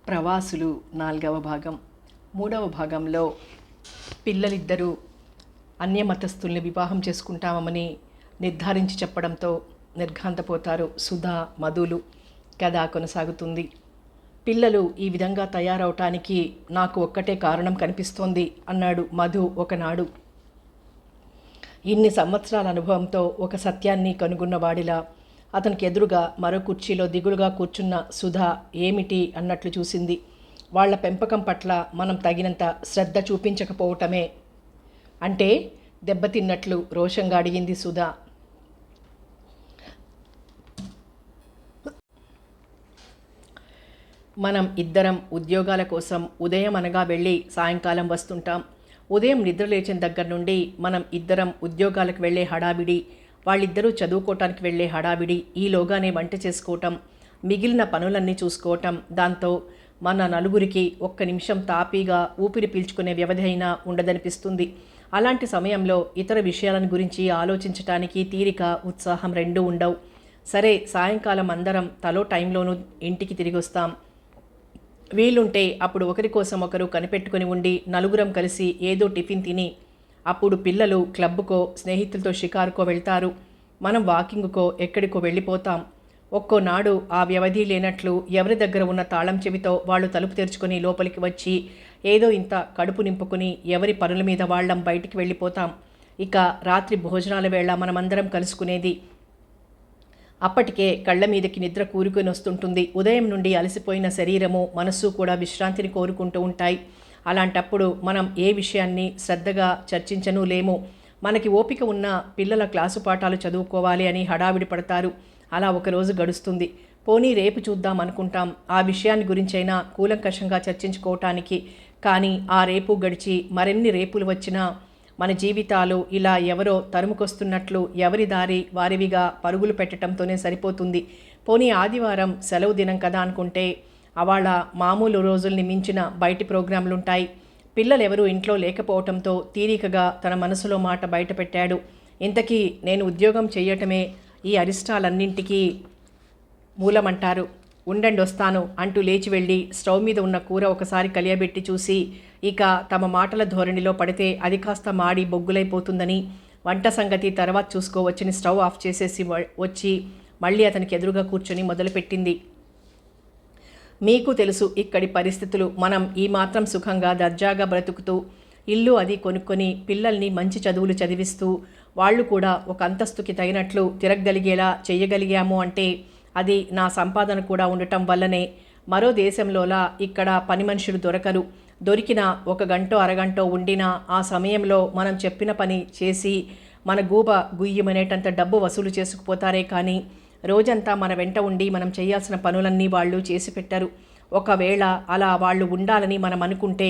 ప్రవాసులు 4వ భాగం. 3వ భాగంలో పిల్లలిద్దరూ అన్యమతస్థుల్ని వివాహం చేసుకుంటామని నిర్ధారించి చెప్పడంతో నిర్ఘాంతపోతారు సుధా, మధులు. కథ కొనసాగుతుంది. పిల్లలు ఈ విధంగా తయారవటానికి నాకు ఒక్కటే కారణం కనిపిస్తోంది అన్నాడు మధు ఒకనాడు. ఇన్ని సంవత్సరాల అనుభవంతో ఒక సత్యాన్ని కనుగొన్నవాడిలా అతనికి ఎదురుగా మరో కుర్చీలో దిగులుగా కూర్చున్న సుధా ఏమిటి అన్నట్లు చూసింది. వాళ్ల పెంపకం పట్ల మనం తగినంత శ్రద్ధ చూపించకపోవటమే అంటే దెబ్బతిన్నట్లు రోషంగా అడిగింది సుధా. మనం ఇద్దరం ఉద్యోగాల కోసం ఉదయం అనగా వెళ్ళి సాయంకాలం వస్తుంటాం. ఉదయం నిద్ర లేచిన దగ్గర నుండి మనం ఇద్దరం ఉద్యోగాలకు వెళ్ళే హడావిడి, వాళ్ళిద్దరూ చదువుకోవటానికి వెళ్ళే హడావిడి, ఈలోగానే వంట చేసుకోవటం, మిగిలిన పనులన్నీ చూసుకోవటం, దాంతో మన నలుగురికి ఒక్క నిమిషం తాపీగా ఊపిరి పీల్చుకునే వ్యవధి అయినా ఉండదనిపిస్తుంది. అలాంటి సమయంలో ఇతర విషయాలను గురించి ఆలోచించటానికి తీరిక, ఉత్సాహం రెండూ ఉండవు. సరే, సాయంకాలం అందరం తలో టైంలోనూ ఇంటికి తిరిగి వస్తాం. వీలుంటే అప్పుడు ఒకరి కోసం ఒకరు కనిపెట్టుకుని ఉండి నలుగురం కలిసి ఏదో టిఫిన్ తిని అప్పుడు పిల్లలు క్లబ్కో, స్నేహితులతో షికారుకో వెళ్తారు. మనం వాకింగ్కో ఎక్కడికో వెళ్ళిపోతాం. ఒక్కోనాడు ఆ వ్యవధి లేనట్లు ఎవరి దగ్గర ఉన్న తాళం చెవితో వాళ్ళు తలుపు తెరుచుకొని లోపలికి వచ్చి ఏదో ఇంత కడుపు నింపుకుని ఎవరి పనుల మీద వాళ్ళం బయటికి వెళ్ళిపోతాం. ఇక రాత్రి భోజనాల వేళ మనమందరం కలుసుకునేది. అప్పటికే కళ్ళ మీదకి నిద్ర కూరుకొని వస్తుంటుంది. ఉదయం నుండి అలసిపోయిన శరీరము, మనస్సు కూడా విశ్రాంతిని కోరుకుంటూ ఉంటాయి. అలాంటప్పుడు మనం ఏ విషయాన్ని శ్రద్ధగా చర్చించనూ లేము. మనకి ఓపిక ఉన్న పిల్లల క్లాసు పాఠాలు చదువుకోవాలి అని హడావిడి పడతారు. అలా ఒకరోజు గడుస్తుంది. పోనీ రేపు చూద్దాం అనుకుంటాం ఆ విషయాన్ని గురించైనా కూలంకషంగా చర్చించుకోవటానికి. కానీ ఆ రేపు గడిచి మరెన్ని రేపులు వచ్చినా మన జీవితాలు ఇలా ఎవరో తరుముకొస్తున్నట్లు ఎవరి దారి వారివిగా పరుగులు పెట్టడంతోనే సరిపోతుంది. పోనీ ఆదివారం సెలవు దినం కదా అనుకుంటే అవాళ మామూలు రోజుల్ని మించిన బయటి ప్రోగ్రాంలుంటాయి. పిల్లలెవరూ ఇంట్లో లేకపోవటంతో తీరికగా తన మనసులో మాట బయటపెట్టాడు. ఇంతకీ నేను ఉద్యోగం చెయ్యటమే ఈ అరిష్టాలన్నింటికీ మూలమంటారు. ఉండండి వస్తాను అంటూ లేచి వెళ్ళి స్టవ్ మీద ఉన్న కూర ఒకసారి కలియబెట్టి చూసి ఇక తమ మాటల ధోరణిలో పడితే అది కాస్త మాడి బొగ్గులైపోతుందని వంట సంగతి తర్వాత చూసుకోవచ్చని స్టవ్ ఆఫ్ చేసేసి వచ్చి మళ్ళీ అతనికి ఎదురుగా కూర్చొని మొదలుపెట్టింది. మీకు తెలుసు ఇక్కడి పరిస్థితులు. మనం ఈ మాత్రం సుఖంగా దర్జాగా బ్రతుకుతూ ఇల్లు అది కొనుక్కొని పిల్లల్ని మంచి చదువులు చదివిస్తూ వాళ్ళు కూడా ఒక అంతస్తుకి తగినట్లు తిరగగలిగేలా చెయ్యగలిగాము అంటే అది నా సంపాదన కూడా ఉండటం వల్లనే. మరో దేశంలోలా ఇక్కడ పని మనుషులు దొరకరు. దొరికిన ఒక గంటో అరగంటో ఉండినా ఆ సమయంలో మనం చెప్పిన పని చేసి మన గూబ గుయ్యమనేటంత డబ్బు వసూలు చేసుకుపోతారే కానీ రోజంతా మన వెంట ఉండి మనం చేయాల్సిన పనులన్నీ వాళ్ళు చేసి పెట్టరు. ఒకవేళ అలా వాళ్ళు ఉండాలని మనం అనుకుంటే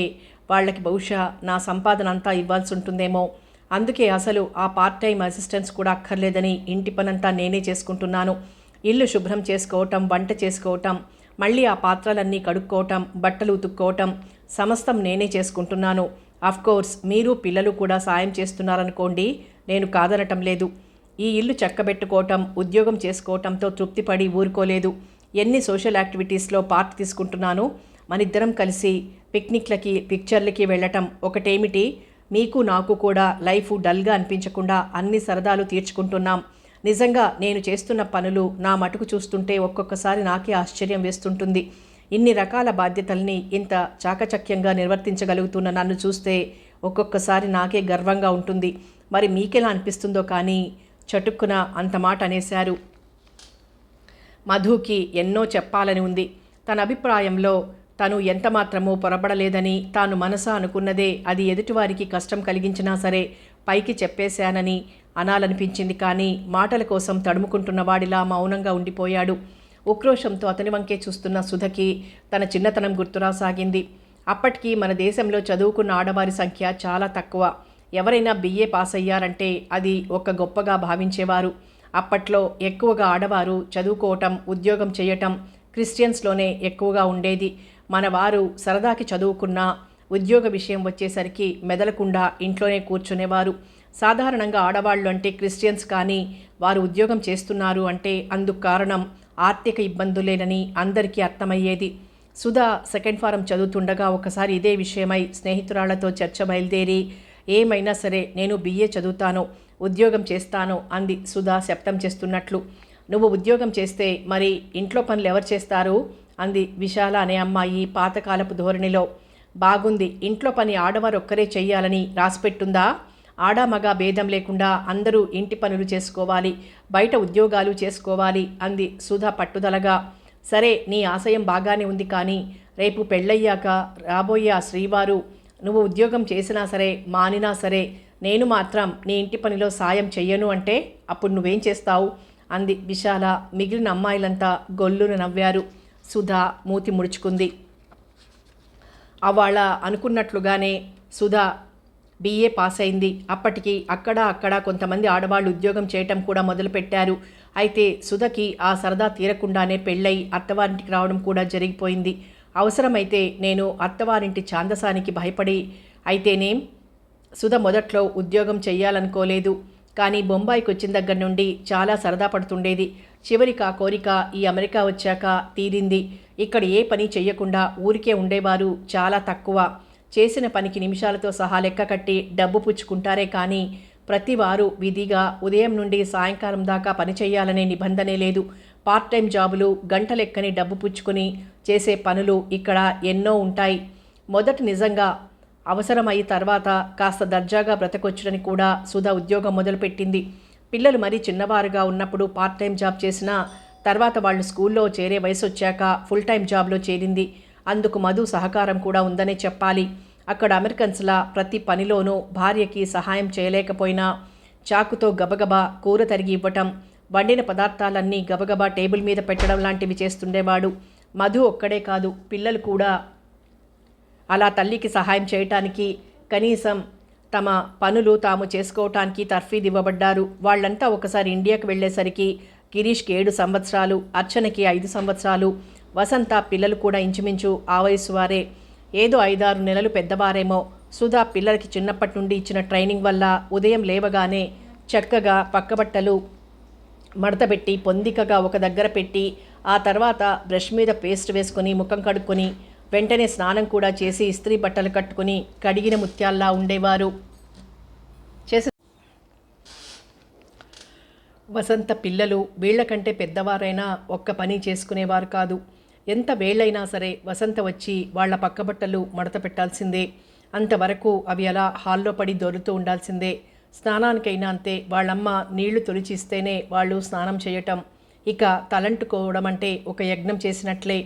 వాళ్ళకి బహుశా నా సంపాదన అంతా ఇవ్వాల్సి ఉంటుందేమో. అందుకే అసలు ఆ పార్ట్ టైం అసిస్టెంట్స్ కూడా అక్కర్లేదని ఇంటి పనంతా నేనే చేసుకుంటున్నాను. ఇల్లు శుభ్రం చేసుకోవటం, వంట చేసుకోవటం, మళ్ళీ ఆ పాత్రలన్నీ కడుక్కోవటం, బట్టలు ఉతుక్కోవటం సమస్తం నేనే చేసుకుంటున్నాను. అఫ్కోర్స్ మీరు పిల్లలు కూడా సాయం చేస్తున్నారనుకోండి, నేను కాదనటం లేదు. ఈ ఇల్లు చక్కబెట్టుకోవటం, ఉద్యోగం చేసుకోవటంతో తృప్తిపడి ఊరుకోలేదు. ఎన్ని సోషల్ యాక్టివిటీస్లో పార్ట్ తీసుకుంటున్నాను. మనిద్దరం కలిసి పిక్నిక్లకి, పిక్చర్లకి వెళ్ళటం ఒకటేమిటి, మీకు నాకు కూడా లైఫ్ డల్గా అనిపించకుండా అన్ని సరదాలు తీర్చుకుంటున్నాం. నిజంగా నేను చేస్తున్న పనులు నా మటుకు చూస్తుంటే ఒక్కొక్కసారి నాకే ఆశ్చర్యం వేస్తుంటుంది. ఇన్ని రకాల బాధ్యతల్ని ఇంత చాకచక్యంగా నిర్వర్తించగలుగుతున్న నన్ను చూస్తే ఒక్కొక్కసారి నాకే గర్వంగా ఉంటుంది. మరి మీకెలా అనిపిస్తుందో కానీ చటుక్కున అంత మాట అనేశారు. మధుకి ఎన్నో చెప్పాలని ఉంది. తన అభిప్రాయంలో తను ఎంతమాత్రమూ పొరబడలేదని, తాను మనసా అనుకున్నదే అది ఎదుటివారికి కష్టం కలిగించినా సరే పైకి చెప్పేశానని అనాలనిపించింది. కానీ మాటల కోసం తడుముకుంటున్న వాడిలా మౌనంగా ఉండిపోయాడు. ఉక్రోషంతో అతని వంకే చూస్తున్న సుధకి తన చిన్నతనం గుర్తురాసాగింది. అప్పటికి మన దేశంలో చదువుకున్న ఆడవారి సంఖ్య చాలా తక్కువ. ఎవరైనా బిఏ పాస్ అయ్యారంటే అది ఒక గొప్పగా భావించేవారు. అప్పట్లో ఎక్కువగా ఆడవారు చదువుకోవటం, ఉద్యోగం చేయటం క్రిస్టియన్స్లోనే ఎక్కువగా ఉండేది. మన వారు సరదాకి చదువుకున్నా ఉద్యోగ విషయం వచ్చేసరికి మెదలకుండా ఇంట్లోనే కూర్చునేవారు. సాధారణంగా ఆడవాళ్ళు అంటే క్రిస్టియన్స్, కానీ వారు ఉద్యోగం చేస్తున్నారు అంటే అందుకు కారణం ఆర్థిక ఇబ్బందులేనని అందరికీ అర్థమయ్యేది. సుధా సెకండ్ ఫారం చదువుతుండగా ఒకసారి ఇదే విషయమై స్నేహితురాళ్లతో చర్చ బయలుదేరి ఏమైనా సరే నేను BA చదువుతాను, ఉద్యోగం చేస్తాను అంది సుధా శబ్దం చేస్తున్నట్లు. నువ్వు ఉద్యోగం చేస్తే మరి ఇంట్లో పనులు ఎవరు చేస్తారు అంది విశాల అనే అమ్మాయి పాతకాలపు ధోరణిలో. బాగుంది, ఇంట్లో పని ఆడవారు ఒక్కరే చెయ్యాలని రాసిపెట్టుందా? ఆడామగ భేదం లేకుండా అందరూ ఇంటి పనులు చేసుకోవాలి, బయట ఉద్యోగాలు చేసుకోవాలి అంది సుధా పట్టుదలగా. సరే, నీ ఆశయం బాగానే ఉంది, కానీ రేపు పెళ్ళయ్యాక రాబోయే ఆ శ్రీవారు నువ్వు ఉద్యోగం చేసినా సరే మానినా సరే నేను మాత్రం నీ ఇంటి పనిలో సాయం చెయ్యను అంటే అప్పుడు నువ్వేం చేస్తావు అంది విశాల. మిగిలిన అమ్మాయిలంతా గొల్లున నవ్వారు. సుధా మూతి ముడుచుకుంది. అవాళ అనుకున్నట్లుగానే సుధా BA పాస్ అయింది. అప్పటికి అక్కడ కొంతమంది ఆడవాళ్ళు ఉద్యోగం చేయటం కూడా మొదలుపెట్టారు. అయితే సుధకి ఆ సరదా తీరకుండానే పెళ్ళై అత్తవారింటికి రావడం కూడా జరిగిపోయింది. అవసరమైతే నేను అత్తవారింటి ఛాందసానికి భయపడి అయితేనేం సుధ మొదట్లో ఉద్యోగం చెయ్యాలనుకోలేదు. కానీ బొంబాయికి వచ్చిన దగ్గర నుండి చాలా సరదా పడుతుండేది. చివరికి ఆ కోరిక ఈ అమెరికా వచ్చాక తీరింది. ఇక్కడ ఏ పని చెయ్యకుండా ఊరికే ఉండేవారు చాలా తక్కువ. చేసిన పనికి నిమిషాలతో సహా లెక్క కట్టి డబ్బు పుచ్చుకుంటారే కానీ ప్రతివారు విధిగా ఉదయం నుండి సాయంకాలం దాకా పని చేయాలనే నిబంధనే లేదు. పార్ట్ టైం జాబులు, గంట లెక్కని డబ్బు పుచ్చుకుని చేసే పనులు ఇక్కడ ఎన్నో ఉంటాయి. మొదట నిజంగా అవసరమయ్యి తర్వాత కాస్త దర్జాగా బ్రతకొచ్చునని కూడా సుధా ఉద్యోగం మొదలుపెట్టింది. పిల్లలు మరీ చిన్నవారుగా ఉన్నప్పుడు పార్ట్ టైం జాబ్ చేసినా తర్వాత వాళ్ళు స్కూల్లో చేరే వయసు వచ్చాక ఫుల్ టైం జాబ్లో చేరింది. అందుకు మధు సహకారం కూడా ఉందనే చెప్పాలి. అక్కడ అమెరికన్స్లా ప్రతి పనిలోనూ భార్యకి సహాయం చేయలేకపోయినా చాకుతో గబగబా కూర తరిగి ఇవ్వటం, వండిన పదార్థాలన్నీ గబగబా టేబుల్ మీద పెట్టడం లాంటివి చేస్తుండేవాడు. మధు ఒక్కడే కాదు, పిల్లలు కూడా అలా తల్లికి సహాయం చేయటానికి, కనీసం తమ పనులు తాము చేసుకోవటానికి తర్ఫీదు ఇవ్వబడ్డారు. వాళ్ళంతా ఒకసారి ఇండియాకి వెళ్ళేసరికి గిరీష్కి 7 సంవత్సరాలు, అర్చనకి 5 సంవత్సరాలు, వసంత పిల్లలు కూడా ఇంచుమించు ఆ వయసు వారే. ఏదో 5-6 నెలలు పెద్దవారేమో. సుధా పిల్లలకి చిన్నప్పటి నుండి ఇచ్చిన ట్రైనింగ్ వల్ల ఉదయం లేవగానే చక్కగా పక్కబట్టలు మడతపెట్టి పొందికగా ఒక దగ్గర పెట్టి ఆ తర్వాత బ్రష్ మీద పేస్ట్ వేసుకొని ముఖం కడుక్కొని వెంటనే స్నానం కూడా చేసి ఇస్త్రీ బట్టలు కట్టుకుని కడిగిన ముత్యాల్లా ఉండేవారు. వసంత పిల్లలు వీళ్లకంటే పెద్దవారైనా ఒక్క పని చేసుకునేవారు కాదు. ఎంత వేళ్ళైనా సరే వసంత వచ్చి వాళ్ల పక్కబట్టలు మడత పెట్టాల్సిందే. అంతవరకు అవి అలా హాల్లో పడి దొరుకుతూ ఉండాల్సిందే. స్నానానికైనా అంతే. వాళ్ళమ్మ నీళ్లు తొలిచిస్తేనే వాళ్ళు స్నానం చేయటం. ఇక తలంటుకోవడం అంటే ఒక యజ్ఞం చేసినట్లే.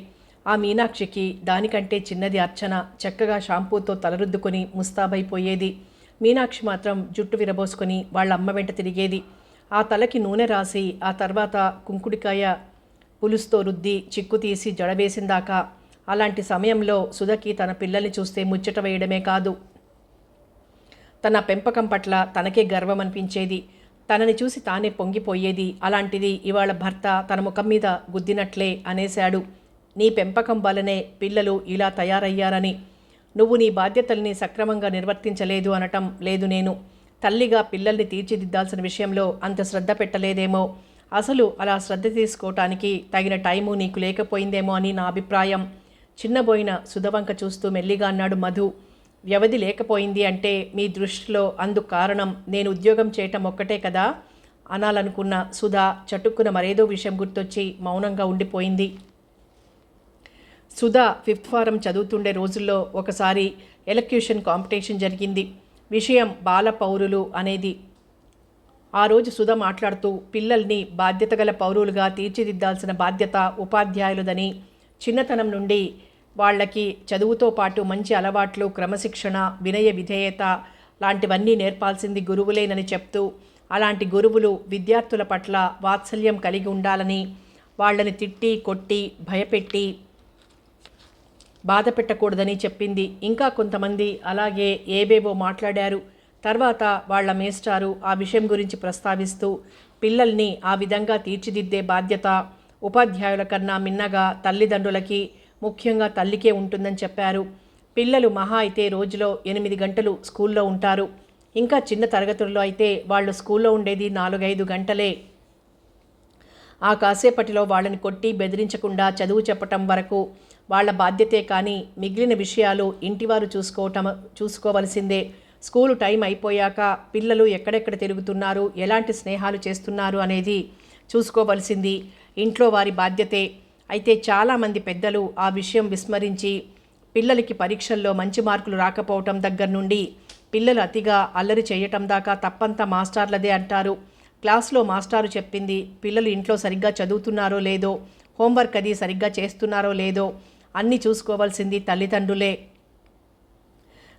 ఆ మీనాక్షికి దానికంటే చిన్నది అర్చన చక్కగా షాంపూతో తలరుద్దుకొని ముస్తాబైపోయేది. మీనాక్షి మాత్రం జుట్టు విరబోసుకొని వాళ్ళ అమ్మ వెంట తిరిగేది. ఆ తలకి నూనె రాసి ఆ తర్వాత కుంకుడికాయ పులుసుతో రుద్ది చిక్కు తీసి జడవేసిందాకా. అలాంటి సమయంలో సుధకి తన పిల్లల్ని చూస్తే ముచ్చట వేయడమే కాదు, తన పెంపకం పట్ల తనకే గర్వం అనిపించేది. తనని చూసి తానే పొంగిపోయేది. అలాంటిది ఇవాళ భర్త తన ముఖం మీద గుద్దినట్లే అనేశాడు, నీ పెంపకం వల్లనే పిల్లలు ఇలా తయారయ్యారని. నువ్వు నీ బాధ్యతల్ని సక్రమంగా నిర్వర్తించలేదు అనటం లేదు. నేను తల్లిగా పిల్లల్ని తీర్చిదిద్దాల్సిన విషయంలో అంత శ్రద్ధ పెట్టలేదేమో. అసలు అలా శ్రద్ధ తీసుకోవటానికి తగిన టైము నీకు లేకపోయిందేమో అని నా అభిప్రాయం. చిన్నబోయిన సుధవంక చూస్తూ మెల్లిగా అన్నాడు మధు. వ్యవధి లేకపోయింది అంటే మీ దృష్టిలో అందుకు కారణం నేను ఉద్యోగం చేయటం ఒక్కటే కదా అనాలనుకున్న సుధా చటుక్కున మరేదో విషయం గుర్తొచ్చి మౌనంగా ఉండిపోయింది. సుధా 5th ఫారం చదువుతుండే రోజుల్లో ఒకసారి ఎలక్యూషన్ కాంపిటీషన్ జరిగింది. విషయం బాల పౌరులు అనేది. ఆ రోజు సుధ మాట్లాడుతూ పిల్లల్ని బాధ్యత గల పౌరులుగా తీర్చిదిద్దాల్సిన బాధ్యత ఉపాధ్యాయులదని, చిన్నతనం నుండి వాళ్ళకి చదువుతో పాటు మంచి అలవాట్లు, క్రమశిక్షణ, వినయ విధేయత లాంటివన్నీ నేర్పాల్సింది గురువులేనని చెప్తూ, అలాంటి గురువులు విద్యార్థుల పట్ల వాత్సల్యం కలిగి ఉండాలని, వాళ్ళని తిట్టి కొట్టి భయపెట్టి బాధ పెట్టకూడదని చెప్పింది. ఇంకా కొంతమంది అలాగే ఏవేవో మాట్లాడారు. తర్వాత వాళ్ల మేస్టారు ఆ విషయం గురించి ప్రస్తావిస్తూ పిల్లల్ని ఆ విధంగా తీర్చిదిద్దే బాధ్యత ఉపాధ్యాయుల కన్నా మిన్నగా తల్లిదండ్రులకి, ముఖ్యంగా తల్లికే ఉంటుందని చెప్పారు. పిల్లలు మహా అయితే రోజులో 8 గంటలు స్కూల్లో ఉంటారు. ఇంకా చిన్న తరగతుల్లో అయితే వాళ్ళు స్కూల్లో ఉండేది 4-5 గంటలే. ఆ కాసేపటిలో వాళ్ళని కొట్టి బెదిరించకుండా చదువు చెప్పటం వరకు వాళ్ళ బాధ్యతే, కానీ మిగిలిన విషయాలు ఇంటివారు చూసుకోవలసిందే. స్కూలు టైం అయిపోయాక పిల్లలు ఎక్కడెక్కడ తిరుగుతున్నారు, ఎలాంటి స్నేహాలు చేస్తున్నారు అనేది చూసుకోవలసింది ఇంట్లో వారి బాధ్యతే. అయితే చాలామంది పెద్దలు ఆ విషయం విస్మరించి పిల్లలకి పరీక్షల్లో మంచి మార్కులు రాకపోవటం దగ్గర నుండి పిల్లలు అతిగా అల్లరి చేయటం దాకా తప్పంతా మాస్టర్లదే అంటారు. క్లాస్లో మాస్టారు చెప్పింది పిల్లలు ఇంట్లో సరిగ్గా చదువుతున్నారో లేదో, హోంవర్క్ అది సరిగ్గా చేస్తున్నారో లేదో అన్నీ చూసుకోవాల్సింది తల్లిదండ్రులే.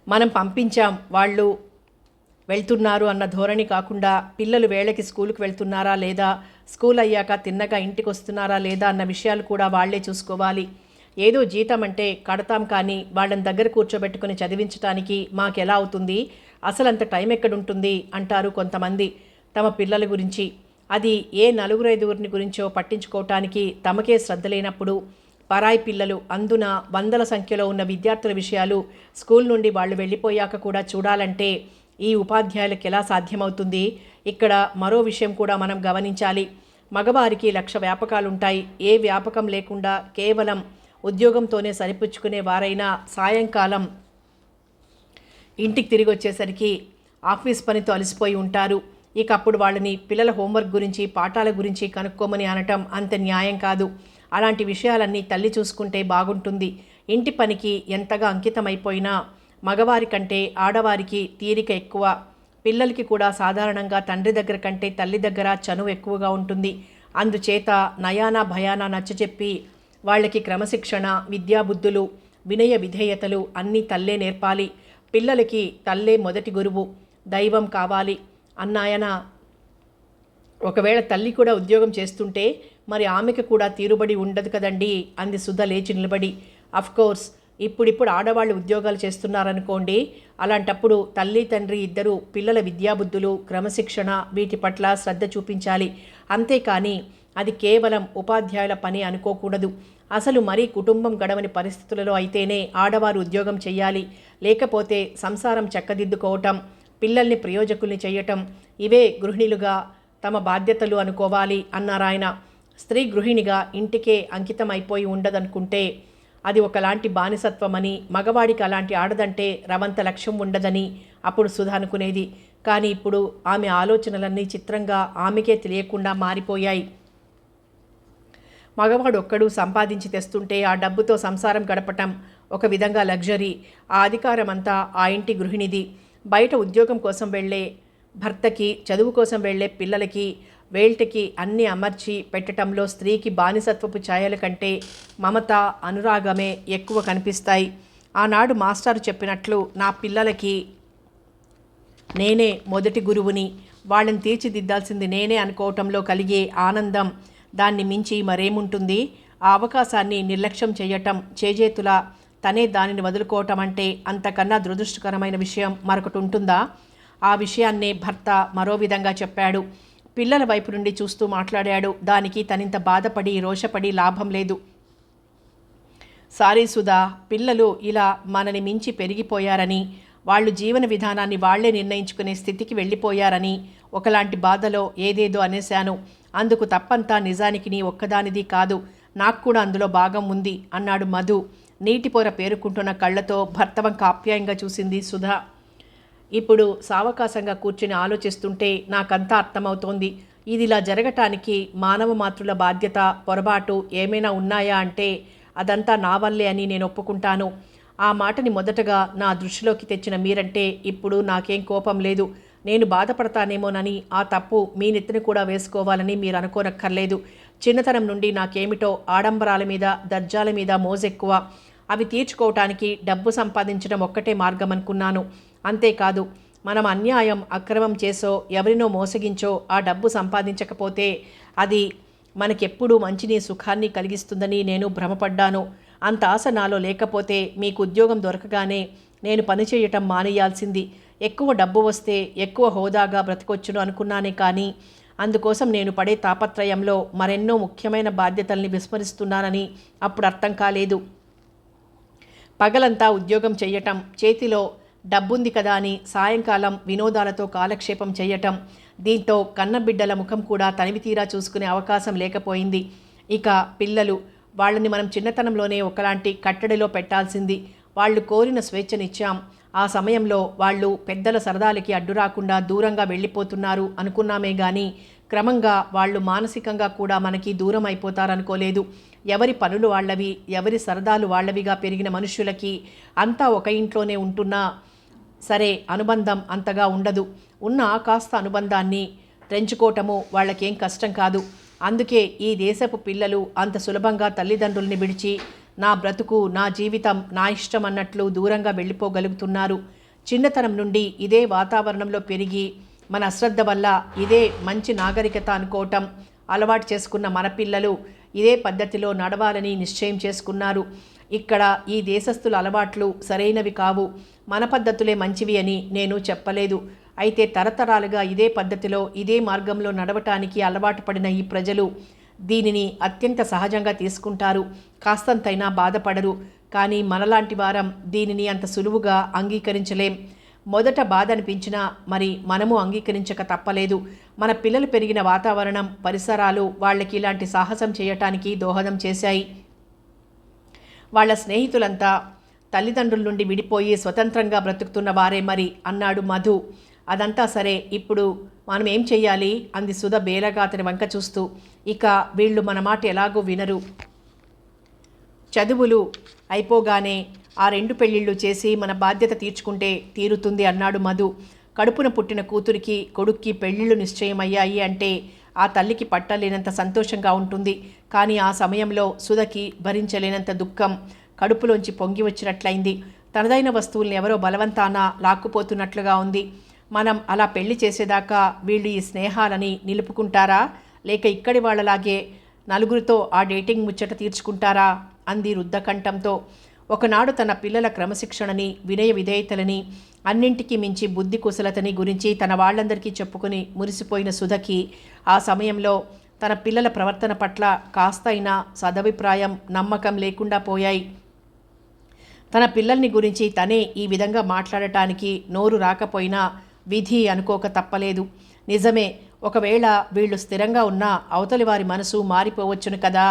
మనం పంపించాం, వాళ్ళు వెళ్తున్నారు అన్న ధోరణి కాకుండా పిల్లలు వేళకి స్కూల్కి వెళ్తున్నారా లేదా, స్కూల్ అయ్యాక తిన్నగా ఇంటికి వస్తున్నారా లేదా అన్న విషయాలు కూడా వాళ్లే చూసుకోవాలి. ఏదో జీతం అంటే కడతాం, కానీ వాళ్ళని దగ్గర కూర్చోబెట్టుకుని చదివించడానికి మాకెలా అవుతుంది, అసలంత టైం ఎక్కడుంటుంది అంటారు కొంతమంది తమ పిల్లల గురించి. అది ఏ 4-5 గురించో పట్టించుకోవటానికి తమకే శ్రద్ధ లేనప్పుడు పరాయి పిల్లలు, అందున వందల సంఖ్యలో ఉన్న విద్యార్థుల విషయాలు స్కూల్ నుండి వాళ్ళు వెళ్ళిపోయాక కూడా చూడాలంటే ఈ ఉపాధ్యాయులకు ఎలా సాధ్యమవుతుంది? ఇక్కడ మరో విషయం కూడా మనం గమనించాలి. మగవారికి 1,00,000 వ్యాపకాలుంటాయి. ఏ వ్యాపకం లేకుండా కేవలం ఉద్యోగంతోనే సరిపుచ్చుకునే వారైనా సాయంకాలం ఇంటికి తిరిగి వచ్చేసరికి ఆఫీస్ పనితో అలసిపోయి ఉంటారు. ఇక అప్పుడు వాళ్ళని పిల్లల హోంవర్క్ గురించి, పాఠాల గురించి కనుక్కోమని అనటం అంత న్యాయం కాదు. అలాంటి విషయాలన్నీ తల్లి చూసుకుంటే బాగుంటుంది. ఇంటి పనికి ఎంతగా అంకితమైపోయినా మగవారి కంటే ఆడవారికి తీరిక ఎక్కువ. పిల్లలకి కూడా సాధారణంగా తండ్రి దగ్గర కంటే తల్లి దగ్గర చనువు ఎక్కువగా ఉంటుంది. అందుచేత నయానా భయానా నచ్చచెప్పి వాళ్ళకి క్రమశిక్షణ, విద్యాబుద్ధులు, వినయ విధేయతలు అన్నీ తల్లే నేర్పాలి. పిల్లలకి తల్లే మొదటి గురువు, దైవం కావాలి అన్నాయన. ఒకవేళ తల్లి కూడా ఉద్యోగం చేస్తుంటే మరి ఆమెకు కూడా తీరుబడి ఉండదు కదండి అంది సుధ లేచి నిలబడి. అఫ్కోర్స్ ఇప్పుడిప్పుడు ఆడవాళ్ళు ఉద్యోగాలు చేస్తున్నారనుకోండి, అలాంటప్పుడు తల్లి తండ్రి ఇద్దరూ పిల్లల విద్యాబుద్ధులు, క్రమశిక్షణ వీటి పట్ల శ్రద్ధ చూపించాలి. అంతేకాని అది కేవలం ఉపాధ్యాయుల పని అనుకోకూడదు. అసలు మరీ కుటుంబం గడవని పరిస్థితులలో అయితేనే ఆడవారు ఉద్యోగం చెయ్యాలి. లేకపోతే సంసారం చక్కదిద్దుకోవటం, పిల్లల్ని ప్రయోజకుల్ని చేయటం, ఇవే గృహిణులుగా తమ బాధ్యతలు అనుకోవాలి అన్నారాయన. స్త్రీ గృహిణిగా ఇంటికే అంకితం అయిపోయి ఉండదనుకుంటే అది ఒకలాంటి బానిసత్వమని, మగవాడికి అలాంటి ఆడదంటే రవంత లక్ష్యం ఉండదని అప్పుడు సుధ అనుకునేది. కానీ ఇప్పుడు ఆమె ఆలోచనలన్నీ చిత్రంగా ఆమెకే తెలియకుండా మారిపోయాయి. మగవాడు ఒక్కడు సంపాదించి తెస్తుంటే ఆ డబ్బుతో సంసారం గడపటం ఒక విధంగా లగ్జరీ. ఆ అధికారం అంతా ఆ ఇంటి గృహిణిది. బయట ఉద్యోగం కోసం వెళ్ళే భర్తకి, చదువు కోసం వెళ్ళే పిల్లలకి, వేల్టికి అన్నీ అమర్చి పెట్టడంలో స్త్రీకి బానిసత్వపు ఛాయల కంటే మమత, అనురాగమే ఎక్కువ కనిపిస్తాయి. ఆనాడు మాస్టారు చెప్పినట్లు నా పిల్లలకి నేనే మొదటి గురువుని, వాళ్ళని తీర్చిదిద్దాల్సింది నేనే అనుకోవటంలో కలిగే ఆనందం దాన్ని మించి మరేముంటుంది? ఆ అవకాశాన్ని నిర్లక్ష్యం చేయటం, చేజేతులా తనే దానిని వదులుకోవటం అంటే అంతకన్నా దురదృష్టకరమైన విషయం మరొకటి ఉంటుందా? ఆ విషయాన్నే భర్త మరో విధంగా చెప్పాడు. పిల్లల వైపు నుండి చూస్తూ మాట్లాడాడు. దానికి తనింత బాధపడి రోషపడి లాభం లేదు. సారీ సుధా, పిల్లలు ఇలా మనని మించి పెరిగిపోయారని, వాళ్ళు జీవన విధానాన్ని వాళ్లే నిర్ణయించుకునే స్థితికి వెళ్ళిపోయారని ఒకలాంటి బాధలో ఏదేదో అనేశాను. అందుకు తప్పంతా నిజానికి నీ ఒక్కదానిది కాదు, నాకు కూడా అందులో భాగం ఉంది అన్నాడు మధు. నీటిపొర పేరుకుంటున్న కళ్ళతో భర్త వంక ఆప్యాయంగా చూసింది సుధ. ఇప్పుడు సావకాశంగా కూర్చుని ఆలోచిస్తుంటే నాకంతా అర్థమవుతోంది. ఇది ఇలా జరగటానికి మానవ మాతృల బాధ్యత, పొరపాటు ఏమైనా ఉన్నాయా అంటే అదంతా నా వల్లే అని నేను ఒప్పుకుంటాను. ఆ మాటని మొదటగా నా దృష్టిలోకి తెచ్చిన మీరంటే ఇప్పుడు నాకేం కోపం లేదు. నేను బాధపడతానేమోనని ఆ తప్పు మీ నెత్తిని కూడా వేసుకోవాలని మీరు అనుకోనక్కర్లేదు. చిన్నతనం నుండి నాకేమిటో ఆడంబరాల మీద, దర్జాల మీద మోజెక్కువ. అవి తీర్చుకోవటానికి డబ్బు సంపాదించడం ఒక్కటే మార్గం అనుకున్నాను. అంతేకాదు, మనం అన్యాయం, అక్రమం చేసో, ఎవరినో మోసగించో ఆ డబ్బు సంపాదించకపోతే అది మనకెప్పుడూ మంచిని, సుఖాన్ని కలిగిస్తుందని నేను భ్రమపడ్డాను. అంత ఆశ నాలో లేకపోతే మీకు ఉద్యోగం దొరకగానే నేను పనిచేయటం మానేయాల్సింది. ఎక్కువ డబ్బు వస్తే ఎక్కువ హోదాగా బ్రతకొచ్చును అనుకున్నానే, కానీ అందుకోసం నేను పడే తాపత్రయంలో మరెన్నో ముఖ్యమైన బాధ్యతల్ని విస్మరిస్తున్నానని అప్పుడు అర్థం కాలేదు. పగలంతా ఉద్యోగం చేయటం, చేతిలో డబ్బుంది కదా అని సాయంకాలం వినోదాలతో కాలక్షేపం చేయటం, దీంతో కన్నబిడ్డల ముఖం కూడా తనివితీరా చూసుకునే అవకాశం లేకపోయింది. ఇక పిల్లలు, వాళ్ళని మనం చిన్నతనంలోనే ఒకలాంటి కట్టడిలో పెట్టాల్సింది. వాళ్ళు కోరిన స్వేచ్ఛనిచ్చాం. ఆ సమయంలో వాళ్ళు పెద్దల సరదాలకి అడ్డు రాకుండా దూరంగా వెళ్ళిపోతున్నారు అనుకున్నామే కానీ క్రమంగా వాళ్ళు మానసికంగా కూడా మనకి దూరం అయిపోతారనుకోలేదు. ఎవరి పనులు వాళ్ళవి, ఎవరి సరదాలు వాళ్ళవిగా పెరిగిన మనుషులకి అంతా ఒక ఇంట్లోనే ఉంటున్నా సరే అనుబంధం అంతగా ఉండదు. ఉన్న కాస్త అనుబంధాన్ని తెంచుకోవటము వాళ్ళకేం కష్టం కాదు. అందుకే ఈ దేశపు పిల్లలు అంత సులభంగా తల్లిదండ్రుల్ని విడిచి నా బ్రతుకు, నా జీవితం, నా ఇష్టం అన్నట్లు దూరంగా వెళ్ళిపోగలుగుతున్నారు. చిన్నతనం నుండి ఇదే వాతావరణంలో పెరిగి మన అశ్రద్ధ వల్ల ఇదే మంచి నాగరికత అనుకోవటం అలవాటు చేసుకున్న మన పిల్లలు ఇదే పద్ధతిలో నడవాలని నిశ్చయం చేసుకున్నారు. ఇక్కడ ఈ దేశస్థుల అలవాట్లు సరైనవి కావు, మన పద్ధతులే మంచివి అని నేను చెప్పలేదు. అయితే తరతరాలుగా ఇదే పద్ధతిలో ఇదే మార్గంలో నడవటానికి అలవాటు పడిన ఈ ప్రజలు దీనిని అత్యంత సహజంగా తీసుకుంటారు, కాస్తంతైనా బాధపడరు. కానీ మనలాంటి వారం దీనిని అంత సులువుగా అంగీకరించలేం. మొదట బాధ అనిపించినా మరి మనము అంగీకరించక తప్పలేదు. మన పిల్లలు పెరిగిన వాతావరణం, పరిసరాలు వాళ్ళకి ఇలాంటి సాహసం చేయటానికి దోహదం చేశాయి. వాళ్ళ స్నేహితులంతా తల్లిదండ్రుల నుండి విడిపోయి స్వతంత్రంగా బ్రతుకుతున్న వారే మరి అన్నాడు మధు. అదంతా సరే, ఇప్పుడు మనం ఏం చెయ్యాలి అంది సుధ బేలగా అతని వంక చూస్తూ. ఇక వీళ్ళు మన మాట ఎలాగో వినరు. చదువులు అయిపోగానే ఆ 2 పెళ్ళిళ్ళు చేసి మన బాధ్యత తీర్చుకుంటే తీరుతుంది అన్నాడు మధు. కడుపున పుట్టిన కూతురికి కొడుక్కి పెళ్ళిళ్ళు నిశ్చయమయ్యాయి అంటే ఆ తల్లికి పట్టలేనంత సంతోషంగా ఉంటుంది. కానీ ఆ సమయంలో సుధకి భరించలేనంత దుఃఖం కడుపులోంచి పొంగి వచ్చినట్లయింది. తనదైన వస్తువుల్ని ఎవరో బలవంతాన లాక్కుపోతున్నట్లుగా ఉంది. మనం అలా పెళ్లి చేసేదాకా వీళ్ళు ఈ స్నేహాలని నిలుపుకుంటారా, లేక ఇక్కడి వాళ్ళలాగే నలుగురితో ఆ డేటింగ్ ముచ్చట తీర్చుకుంటారా అంది రుద్ధకంఠంతో. ఒకనాడు తన పిల్లల క్రమశిక్షణని, వినయ విధేయతలని, అన్నింటికీ మించి బుద్ధి కుశలతని గురించి తన వాళ్ళందరికీ చెప్పుకుని మురిసిపోయిన సుధకి ఆ సమయంలో తన పిల్లల ప్రవర్తన పట్ల కాస్తైనా సదభిప్రాయం, నమ్మకం లేకుండా పోయాయి. తన పిల్లల్ని గురించి తనే ఈ విధంగా మాట్లాడటానికి నోరు రాకపోయినా విధి అనుకోక తప్పలేదు. నిజమే, ఒకవేళ వీళ్ళు స్థిరంగా ఉన్నా అవతలి వారి మనసు మారిపోవచ్చును కదా,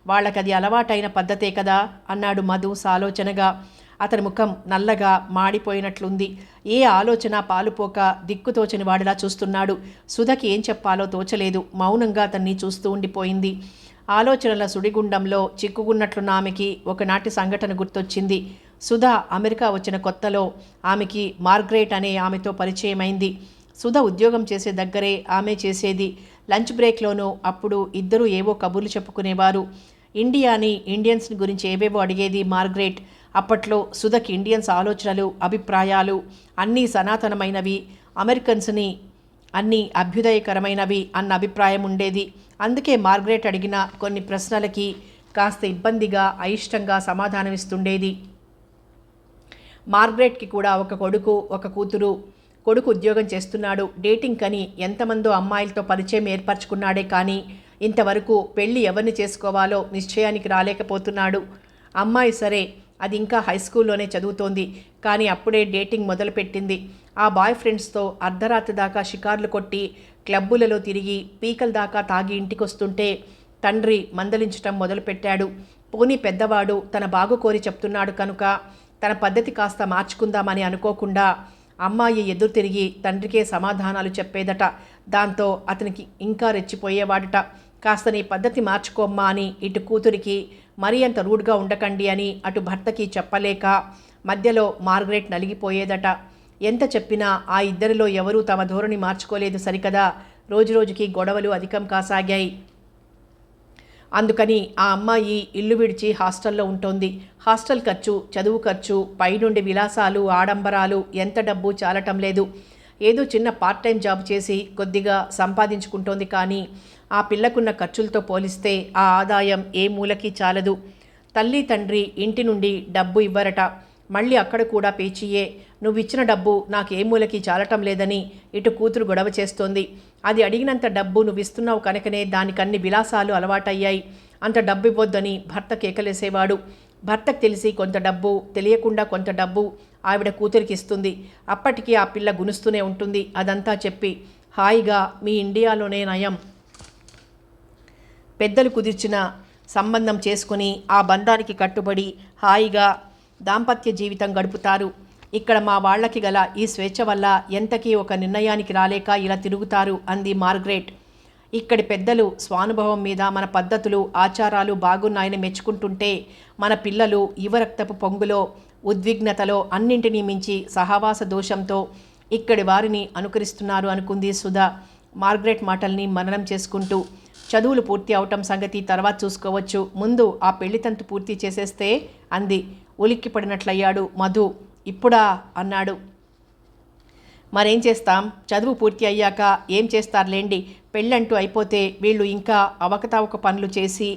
వాళ్ళకది అలవాటైన పద్ధతే కదా అన్నాడు మధు సాలోచనగా. అతని ముఖం నల్లగా మాడిపోయినట్లుంది. ఏ ఆలోచన పాలుపోక దిక్కుతోచని వాడిలా చూస్తున్నాడు. సుధకి ఏం చెప్పాలో తోచలేదు. మౌనంగా అతన్ని చూస్తూ ఉండిపోయింది. ఆలోచనల సుడిగుండంలో చిక్కుకున్నట్లున్న ఆమెకి ఒకనాటి సంఘటన గుర్తొచ్చింది. సుధ అమెరికా వచ్చిన కొత్తలో ఆమెకి మార్గ్రెట్ అనే ఆమెతో పరిచయమైంది. సుధ ఉద్యోగం చేసే దగ్గరే ఆమె చేసేది. లంచ్ బ్రేక్లోనూ అప్పుడు ఇద్దరూ ఏవో కబుర్లు చెప్పుకునేవారు. ఇండియాని, ఇండియన్స్ని గురించి ఏవేవో అడిగేది మార్గ్రెట్. అప్పట్లో సుధకి ఇండియన్స్ ఆలోచనలు, అభిప్రాయాలు అన్నీ సనాతనమైనవి, అమెరికన్స్ని అన్నీ అభ్యుదయకరమైనవి అన్న అభిప్రాయం ఉండేది. అందుకే మార్గ్రెట్ అడిగిన కొన్ని ప్రశ్నలకి కాస్త ఇబ్బందిగా, అయిష్టంగా సమాధానమిస్తుండేది. మార్గ్రెట్కి కూడా ఒక కొడుకు, ఒక కూతురు. కొడుకు ఉద్యోగం చేస్తున్నాడు. డేటింగ్ అని ఎంతమందో అమ్మాయిలతో పరిచయం ఏర్పరచుకున్నాడే కానీ ఇంతవరకు పెళ్ళి ఎవరిని చేసుకోవాలో నిశ్చయానికి రాలేకపోతున్నాడు. అమ్మాయి సరే, అది ఇంకా హై స్కూల్లోనే చదువుతోంది. కానీ అప్పుడే డేటింగ్ మొదలుపెట్టింది. ఆ బాయ్ ఫ్రెండ్స్తో అర్ధరాత్రి దాకా షికార్లు కొట్టి క్లబ్బులలో తిరిగి పీకల దాకా తాగి ఇంటికొస్తుంటే తండ్రి మందలించటం మొదలుపెట్టాడు. పోనీ పెద్దవాడు తన బాగు కోరి చెప్తున్నాడు కనుక తన పద్ధతి కాస్త మార్చుకుందామని అనుకోకుండా అమ్మాయి ఎదురు తిరిగి తండ్రికే సమాధానాలు చెప్పేదట. దాంతో అతనికి ఇంకా రెచ్చిపోయేవాడట. కాస్త నీ పద్ధతి మార్చుకోమ్మా అని ఇటు కూతురికి మరీ అంత రూడ్గా ఉండకండి అని అటు భర్తకి చెప్పలేక మధ్యలో మార్గ్రెట్ నలిగిపోయేదట. ఎంత చెప్పినా ఆ ఇద్దరిలో ఎవరూ తమ ధోరణి మార్చుకోలేదు సరికదా. రోజురోజుకి గొడవలు అధికం కాసాగాయి. అందుకని ఆ అమ్మాయి ఇల్లు విడిచి హాస్టల్లో ఉంటోంది. హాస్టల్ ఖర్చు, చదువు ఖర్చు, పైనుండి విలాసాలు, ఆడంబరాలు, ఎంత డబ్బు చాలటం లేదు. ఏదో చిన్న పార్ట్ టైం జాబ్ చేసి కొద్దిగా సంపాదించుకుంటోంది. కానీ ఆ పిల్లకున్న ఖర్చులతో పోలిస్తే ఆ ఆదాయం ఏ మూలకి చాలదు. తల్లి తండ్రి ఇంటి నుండి డబ్బు ఇవ్వరట. మళ్ళీ అక్కడ కూడా పేచీయే. నువ్విచ్చిన డబ్బు నాకు ఏ మూలకి చాలటం లేదని ఇటు కూతురు గొడవ చేస్తోంది. అది అడిగినంత డబ్బు నువ్విస్తున్నావు కనుకనే దానికన్ని విలాసాలు అలవాటయ్యాయి. అంత డబ్బు ఇవ్వొద్దని భర్త కేకలేసేవాడు. భర్తకు తెలిసి కొంత డబ్బు, తెలియకుండా కొంత డబ్బు ఆవిడ కూతురికి ఇస్తుంది. అప్పటికీ ఆ పిల్ల గునుస్తూనే ఉంటుంది. అదంతా చెప్పి హాయిగా మీ ఇండియాలోనే నయం. పెద్దలు కుదిర్చిన సంబంధం చేసుకుని ఆ బంధానికి కట్టుబడి హాయిగా దాంపత్య జీవితం గడుపుతారు. ఇక్కడ మా వాళ్ళకి గల ఈ స్వేచ్ఛ వల్ల ఎంతకీ ఒక నిర్ణయానికి రాలేక ఇలా తిరుగుతారు అంది మార్గరెట్. ఇక్కడి పెద్దలు స్వానుభవం మీద మన పద్ధతులు ఆచారాలు బాగున్నాయని మెచ్చుకుంటుంటే మన పిల్లలు యువరక్తపు పొంగులో ఉద్విగ్నతలో అన్నింటినీ మించి సహవాస దోషంతో ఇక్కడి వారిని అనుకరిస్తున్నారు అనుకుంది సుధా మార్గరెట్ మాటల్ని మననం చేసుకుంటూ. చదువులు పూర్తి అవటం సంగతి తర్వాత చూసుకోవచ్చు, ముందు ఆ పెళ్లితంతు పూర్తి చేసేస్తే అంది. ఉలిక్కిపడినట్లయ్యాడు మధు. ఇప్పుడా అన్నాడు. మరేం చేస్తాం, చదువు పూర్తి అయ్యాక ఏం చేస్తారులేండి. పెళ్ళంటూ అయిపోతే వీళ్ళు ఇంకా అవకతవక పనులు చేసి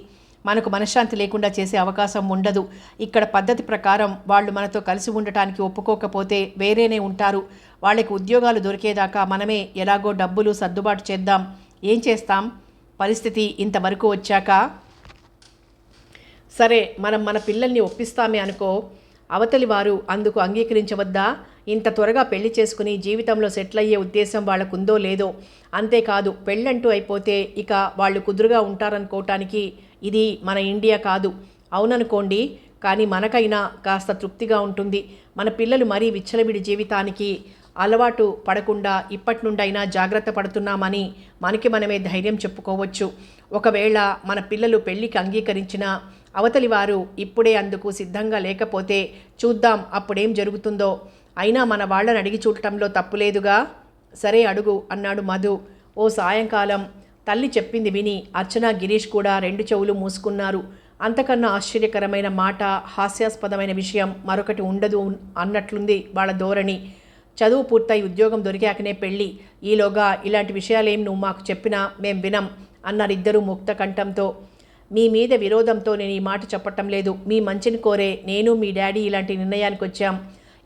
మనకు మనశ్శాంతి లేకుండా చేసే అవకాశం ఉండదు. ఇక్కడ పద్ధతి ప్రకారం వాళ్ళు మనతో కలిసి ఉండటానికి ఒప్పుకోకపోతే వేరేనే ఉంటారు. వాళ్ళకి ఉద్యోగాలు దొరికేదాకా మనమే ఎలాగో డబ్బులు సర్దుబాటు చేద్దాం. ఏం చేస్తాం, పరిస్థితి ఇంతవరకు వచ్చాక. సరే, మనం మన పిల్లల్ని ఒప్పిస్తామే అనుకో, అవతలి వారు అందుకు అంగీకరించవద్దా? ఇంత త్వరగా పెళ్లి చేసుకుని జీవితంలో సెటిల్ అయ్యే ఉద్దేశం వాళ్ళకుందో లేదో. అంతేకాదు, పెళ్ళంటూ అయిపోతే ఇక వాళ్ళు కుదురుగా ఉంటారనుకోవటానికి ఇది మన ఇండియా కాదు. అవుననుకోండి, కానీ మనకైనా కాస్త తృప్తిగా ఉంటుంది. మన పిల్లలు మరీ విచ్చలవిడి జీవితానికి అలవాటు పడకుండా ఇప్పటి నుండైనా జాగ్రత్త పడుతున్నామని మనకి మనమే ధైర్యం చెప్పుకోవచ్చు. ఒకవేళ మన పిల్లలు పెళ్లికి అంగీకరించినా అవతలి వారు ఇప్పుడే అందుకు సిద్ధంగా లేకపోతే చూద్దాం అప్పుడేం జరుగుతుందో. అయినా మన వాళ్ళని అడిగి చూడటంలో తప్పులేదుగా. సరే అడుగు అన్నాడు మధు. ఓ సాయంకాలం తల్లి చెప్పింది విని అర్చన గిరీష్ కూడా రెండు చెవులు మూసుకున్నారు. అంతకన్నా ఆశ్చర్యకరమైన మాట, హాస్యాస్పదమైన విషయం మరొకటి ఉండదు అన్నట్లుంది వాళ్ళ ధోరణి. చదువు పూర్తయి ఉద్యోగం దొరికాకనే పెళ్ళి, ఈలోగా ఇలాంటి విషయాలేం నువ్వు మాకు చెప్పినా మేం వినం అన్నారిద్దరూ ముక్త కంఠంతో. మీ మీద విరోధంతో నేను ఈ మాట చెప్పటం లేదు. మీ మంచిని కోరే నేను మీ డాడీ ఇలాంటి నిర్ణయానికి వచ్చాం.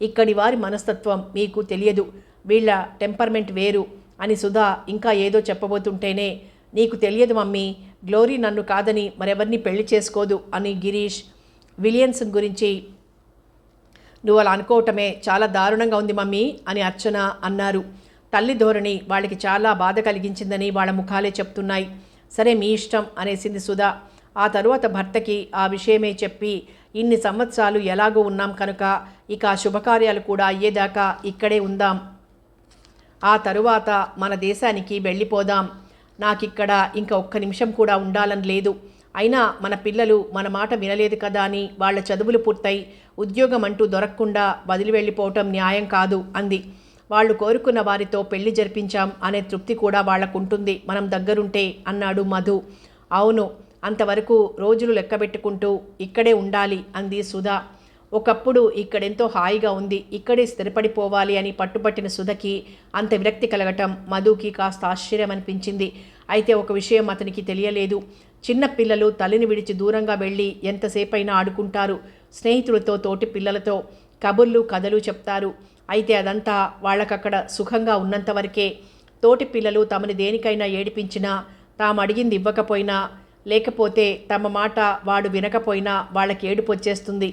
ఇక్కడి వారి మనస్తత్వం మీకు తెలియదు, వీళ్ళ టెంపర్మెంట్ వేరు అని సుధా ఇంకా ఏదో చెప్పబోతుంటేనే, నీకు తెలియదు మమ్మీ, గ్లోరీ నన్ను కాదని మరెవరిని పెళ్లి చేసుకోదు అని గిరీష్. విలియమ్స్ గురించి నువ్వు అలా అనుకోవటమే చాలా దారుణంగా ఉంది మమ్మీ అని అర్చన అన్నారు. తల్లి ధోరణి వాళ్ళకి చాలా బాధ కలిగించిందని వాళ్ళ ముఖాలే చెప్తున్నాయి. సరే మీ ఇష్టం అనేసింది సుధా. ఆ తరువాత భర్తకి ఆ విషయమే చెప్పి, ఇన్ని సంవత్సరాలు ఎలాగో ఉన్నాం కనుక ఇక ఆ శుభకార్యాలు కూడా అయ్యేదాకా ఇక్కడే ఉందాం. ఆ తరువాత మన దేశానికి వెళ్ళిపోదాం. నాకిక్కడ ఇంకా ఒక్క నిమిషం కూడా ఉండాలని లేదు. అయినా మన పిల్లలు మన మాట వినలేదు కదా అని వాళ్ళ చదువులు పూర్తయి ఉద్యోగం అంటూ దొరకకుండా వదిలి వెళ్ళిపోవటం న్యాయం కాదు అంది. వాళ్ళు కోరుకున్న వారితో పెళ్లి జరిపించాం అనే తృప్తి కూడా వాళ్లకుంటుంది మనం దగ్గరుంటే అన్నాడు మధు. అవును, అంతవరకు రోజులు లెక్కబెట్టుకుంటూ ఇక్కడే ఉండాలి అంది సుధా. ఒకప్పుడు ఇక్కడెంతో హాయిగా ఉంది, ఇక్కడే స్థిరపడిపోవాలి అని పట్టుబట్టిన సుధకి అంత విరక్తి కలగటం మధుకి కాస్త ఆశ్చర్యం అనిపించింది. అయితే ఒక విషయం అతనికి తెలియలేదు. చిన్న పిల్లలు తల్లిని విడిచి దూరంగా వెళ్ళి ఎంతసేపైనా ఆడుకుంటారు. స్నేహితులతో, తోటి పిల్లలతో కబుర్లు కథలు చెప్తారు. అయితే అదంతా వాళ్ళకక్కడ సుఖంగా ఉన్నంతవరకే. తోటి పిల్లలు తమని దేనికైనా ఏడిపించినా, తాము అడిగింది ఇవ్వకపోయినా, లేకపోతే తమ మాట వాడు వినకపోయినా వాళ్ళకి ఏడుపు వచ్చేస్తుంది.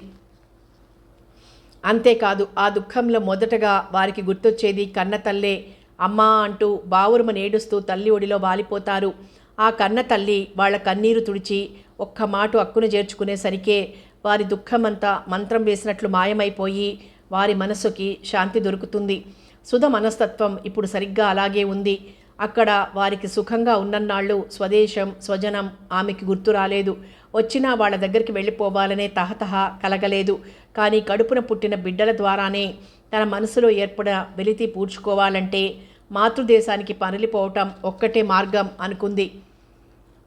అంతేకాదు, ఆ దుఃఖంలో మొదటగా వారికి గుర్తొచ్చేది కన్న తల్లే. అమ్మా అంటూ బావురుమని ఏడుస్తూ తల్లి ఒడిలో వాలిపోతారు. ఆ కన్న తల్లి వాళ్ళ కన్నీరు తుడిచి ఒక్క మాట అక్కును చేర్చుకునేసరికే వారి దుఃఖమంతా మంత్రం వేసినట్లు మాయమైపోయి వారి మనసుకి శాంతి దొరుకుతుంది. సుధ మనస్తత్వం ఇప్పుడు సరిగ్గా అలాగే ఉంది. అక్కడ వారికి సుఖంగా ఉన్నన్నాళ్ళు స్వదేశం, స్వజనం ఆమెకి గుర్తు రాలేదు. వచ్చినా వాళ్ళ దగ్గరికి వెళ్ళిపోవాలనే తహతహ కలగలేదు. కానీ కడుపున పుట్టిన బిడ్డల ద్వారానే తన మనసులో ఏర్పడిన వెలితి పూడ్చుకోవాలంటే మాతృదేశానికి పరలిపోవటం ఒక్కటే మార్గం అనుకుంది.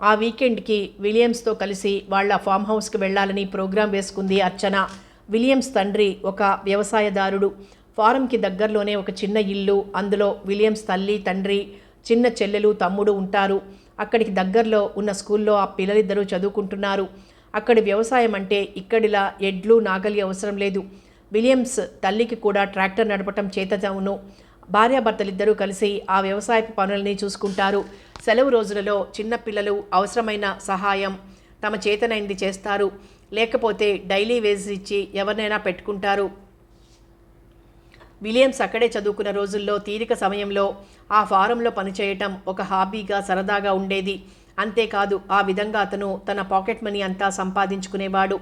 ఆ వీకెండ్కి విలియమ్స్తో కలిసి వాళ్ళ ఫామ్ హౌస్కి వెళ్ళాలని ప్రోగ్రాం వేసుకుంది అర్చన. విలియమ్స్ తండ్రి ఒక వ్యవసాయదారుడు. ఫారంకి దగ్గరలోనే ఒక చిన్న ఇల్లు, అందులో విలియమ్స్ తల్లి, తండ్రి, చిన్న చెల్లెలు, తమ్ముడు ఉంటారు. అక్కడికి దగ్గరలో ఉన్న స్కూల్లో ఆ పిల్లలిద్దరూ చదువుకుంటున్నారు. అక్కడి వ్యవసాయం అంటే ఇక్కడిలా ఎడ్లు, నాగలి అవసరం లేదు. విలియమ్స్ తల్లికి కూడా ట్రాక్టర్ నడపటం చేతవును. భార్యాభర్తలిద్దరూ కలిసి ఆ వ్యవసాయపు పనులని చూసుకుంటారు. సెలవు రోజులలో చిన్నపిల్లలు అవసరమైన సహాయం తమ చేతనైంది చేస్తారు. లేకపోతే డైలీ వేజ్ ఇచ్చి ఎవరినైనా పెట్టుకుంటారు. విలియమ్స్ అక్కడే చదువుకున్న రోజుల్లో తీరిక సమయంలో ఆ ఫారంలో పనిచేయటం ఒక హాబీగా సరదాగా ఉండేది. అంతేకాదు ఆ విధంగా అతను తన పాకెట్ మనీ అంతా సంపాదించుకునేవాడు.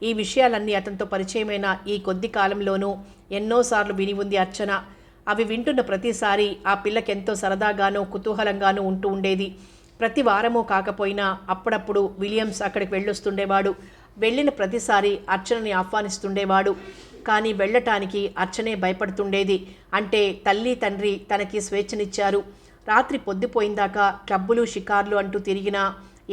ఈ విషయాలన్నీ అతనితో పరిచయమైన ఈ కొద్ది కాలంలోనూ ఎన్నోసార్లు విని ఉంది అర్చన. అవి వింటున్న ప్రతిసారి ఆ పిల్లకెంతో సరదాగానో కుతూహలంగానూ ఉంటూ ఉండేది. ప్రతి వారమో కాకపోయినా అప్పుడప్పుడు విలియమ్స్ అక్కడికి వెళ్ళొస్తుండేవాడు. వెళ్ళిన ప్రతిసారి అర్చనని ఆహ్వానిస్తుండేవాడు. కానీ వెళ్ళటానికి అర్చనే భయపడుతుండేది. అంటే తల్లి తండ్రి తనకి స్వేచ్ఛనిచ్చారు. రాత్రి పొద్దుపోయిందాకా క్లబ్బులు షికార్లు అంటూ తిరిగినా,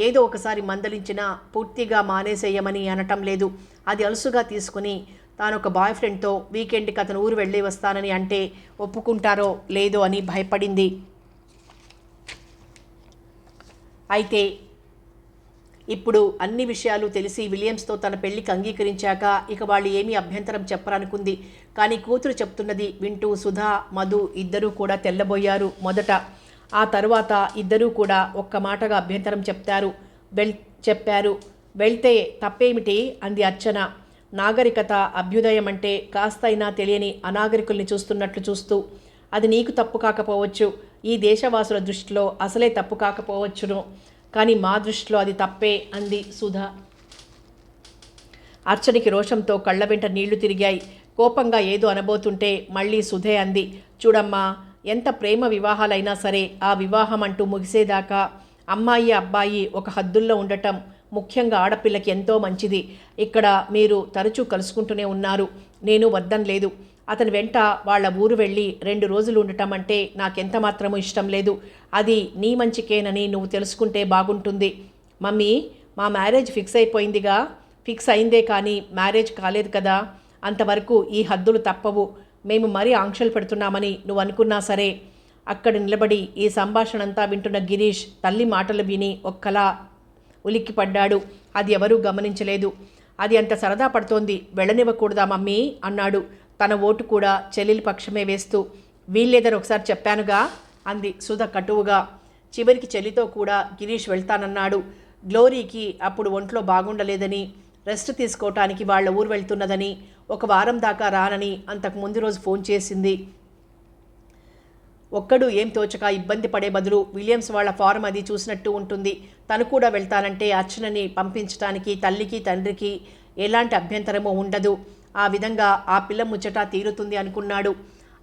ఏదో ఒకసారి మందలించినా పూర్తిగా మానేసేయమని అనటం లేదు. అది అలుసుగా తీసుకుని తానొక బాయ్ ఫ్రెండ్తో వీకెండ్కి అతను ఊరు వెళ్ళి వస్తానని అంటే ఒప్పుకుంటారో లేదో అని భయపడింది. అయితే ఇప్పుడు అన్ని విషయాలు తెలిసి విలియమ్స్తో తన పెళ్లికి అంగీకరించాక ఇక వాళ్ళు ఏమీ అభ్యంతరం చెప్పరనుకుంది. కానీ కూతురు చెప్తున్నది వింటూ సుధా, మధు ఇద్దరూ కూడా తెల్లబోయారు మొదట. ఆ తరువాత ఇద్దరూ కూడా ఒక్క మాటగా అభ్యంతరం చెప్పారు. వెళ్తే తప్పేమిటి అంది అర్చన. నాగరికత, అభ్యుదయం అంటే కాస్తైనా తెలియని అనాగరికుల్ని చూస్తున్నట్లు చూస్తూ. అది నీకు తప్పు కాకపోవచ్చు, ఈ దేశవాసుల దృష్టిలో అసలే తప్పు కాకపోవచ్చును, కానీ మా దృష్టిలో అది తప్పే అంది సుధ. అర్చనకి రోషంతో కళ్ళ వెంట నీళ్లు తిరిగాయి. కోపంగా ఏదో అనబోతుంటే మళ్ళీ సుధే అంది, చూడమ్మా, ఎంత ప్రేమ వివాహాలైనా సరే ఆ వివాహం అంటూ ముగిసేదాకా అమ్మాయి అబ్బాయి ఒక హద్దుల్లో ఉండటం, ముఖ్యంగా ఆడపిల్లకి ఎంతో మంచిది. ఇక్కడ మీరు తరచూ కలుసుకుంటూనే ఉన్నారు, నేను వద్దనలేదు. అతని వెంట వాళ్ళ ఊరు వెళ్ళి 2 రోజులు ఉండటం అంటే నాకెంత మాత్రమూ ఇష్టం లేదు. అది నీ మంచికేనని నువ్వు తెలుసుకుంటే బాగుంటుంది. మమ్మీ, మా మ్యారేజ్ ఫిక్స్ అయిపోయిందిగా. ఫిక్స్ అయిందే కానీ మ్యారేజ్ కాలేదు కదా. అంతవరకు ఈ హద్దులు తప్పవు. మేము మరీ ఆంక్షలు పెడుతున్నామని నువ్వు అనుకున్నా సరే. అక్కడ నిలబడి ఈ సంభాషణ అంతా వింటున్న గిరీష్ తల్లి మాటలు విని ఒక్కలా ఉలిక్కిపడ్డాడు. అది ఎవరూ గమనించలేదు. అది అంత సరదా పడుతోంది, వెళ్ళనివ్వకూడదా మమ్మీ అన్నాడు, తన ఓటు కూడా చెల్లెలి పక్షమే వేస్తూ. వీల్లేదని ఒకసారి చెప్పానుగా అంది సుధ కటువుగా. చివరికి చెల్లితో కూడా గిరీష్ వెళ్తానన్నాడు. గ్లోరీకి అప్పుడు ఒంట్లో బాగుండలేదని, రెస్ట్ తీసుకోవటానికి వాళ్ళ ఊరు వెళ్తున్నదని, 1 వారం దాకా రానని అంతకు ముందు రోజు ఫోన్ చేసింది. ఒక్కడు ఏం తోచక ఇబ్బంది పడే బదులు విలియమ్స్ వాళ్ళ ఫారం అది చూసినట్టు ఉంటుంది. తను కూడా వెళ్తానంటే అర్చనని పంపించడానికి తల్లికి తండ్రికి ఎలాంటి అభ్యంతరమూ ఉండదు. ఆ విధంగా ఆ పిల్ల ముచ్చట తీరుతుంది అనుకున్నాడు.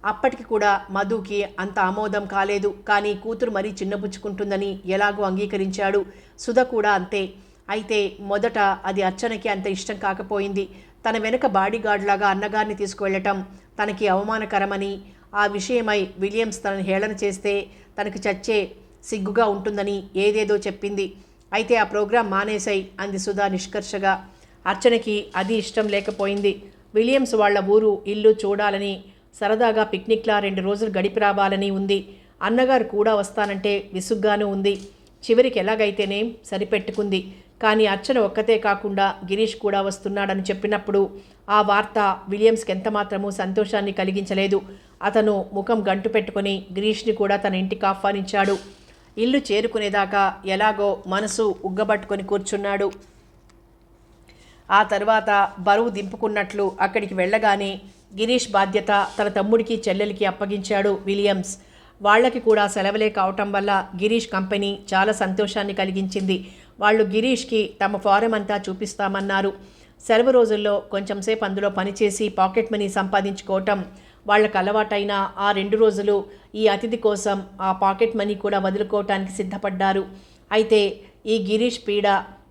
అప్పటికి కూడా మధుకి అంత ఆమోదం కాలేదు. కానీ కూతురు మరీ చిన్నబుచ్చుకుంటుందని ఎలాగో అంగీకరించాడు. సుధ కూడా అంతే. అయితే మొదట అది అర్చనకి అంత ఇష్టం కాకపోయింది. తన వెనుక బాడీగార్డ్లాగా అన్నగారిని తీసుకువెళ్ళటం తనకి అవమానకరమని, ఆ విషయమై విలియమ్స్ తనని హేళన చేస్తే తనకి చచ్చే సిగ్గుగా ఉంటుందని ఏదేదో చెప్పింది. అయితే ఆ ప్రోగ్రాం మానేశాయి అంది సుధా నిష్కర్షగా. అర్చనకి అది ఇష్టం లేకపోయింది. విలియమ్స్ వాళ్ళ ఊరు ఇల్లు చూడాలని, సరదాగా పిక్నిక్లా 2 రోజులు గడిపి రావాలని ఉంది. అన్నగారు కూడా వస్తానంటే విసుగ్గానూ ఉంది. చివరికి ఎలాగైతేనేం సరిపెట్టుకుంది. కానీ అర్చన ఒక్కతే కాకుండా గిరీష్ కూడా వస్తున్నాడని చెప్పినప్పుడు ఆ వార్త విలియమ్స్కి ఎంతమాత్రమూ సంతోషాన్ని కలిగించలేదు. అతను ముఖం గంటు పెట్టుకుని గిరీష్ని కూడా తన ఇంటికి ఆహ్వానించాడు. ఇల్లు చేరుకునేదాకా ఎలాగో మనసు ఉగ్గబట్టుకొని కూర్చున్నాడు. ఆ తర్వాత బరువు దింపుకున్నట్లు అక్కడికి వెళ్ళగానే గిరీష్ బాధ్యత తన తమ్ముడికి చెల్లెలికి అప్పగించాడు విలియమ్స్. వాళ్ళకి కూడా సెలవులే కావటం వల్ల గిరీష్ కంపెనీ చాలా సంతోషాన్ని కలిగించింది. వాళ్ళు గిరీష్కి తమ ఫారం అంతా చూపిస్తామన్నారు. సెలవు రోజుల్లో కొంచెం సేపు అందులో పనిచేసి పాకెట్ మనీ సంపాదించుకోవటం వాళ్ళకు అలవాటైన ఆ 2 రోజులు ఈ అతిథి కోసం ఆ పాకెట్ మనీ కూడా వదులుకోవటానికి సిద్ధపడ్డారు. అయితే ఈ గిరీష్ పీడ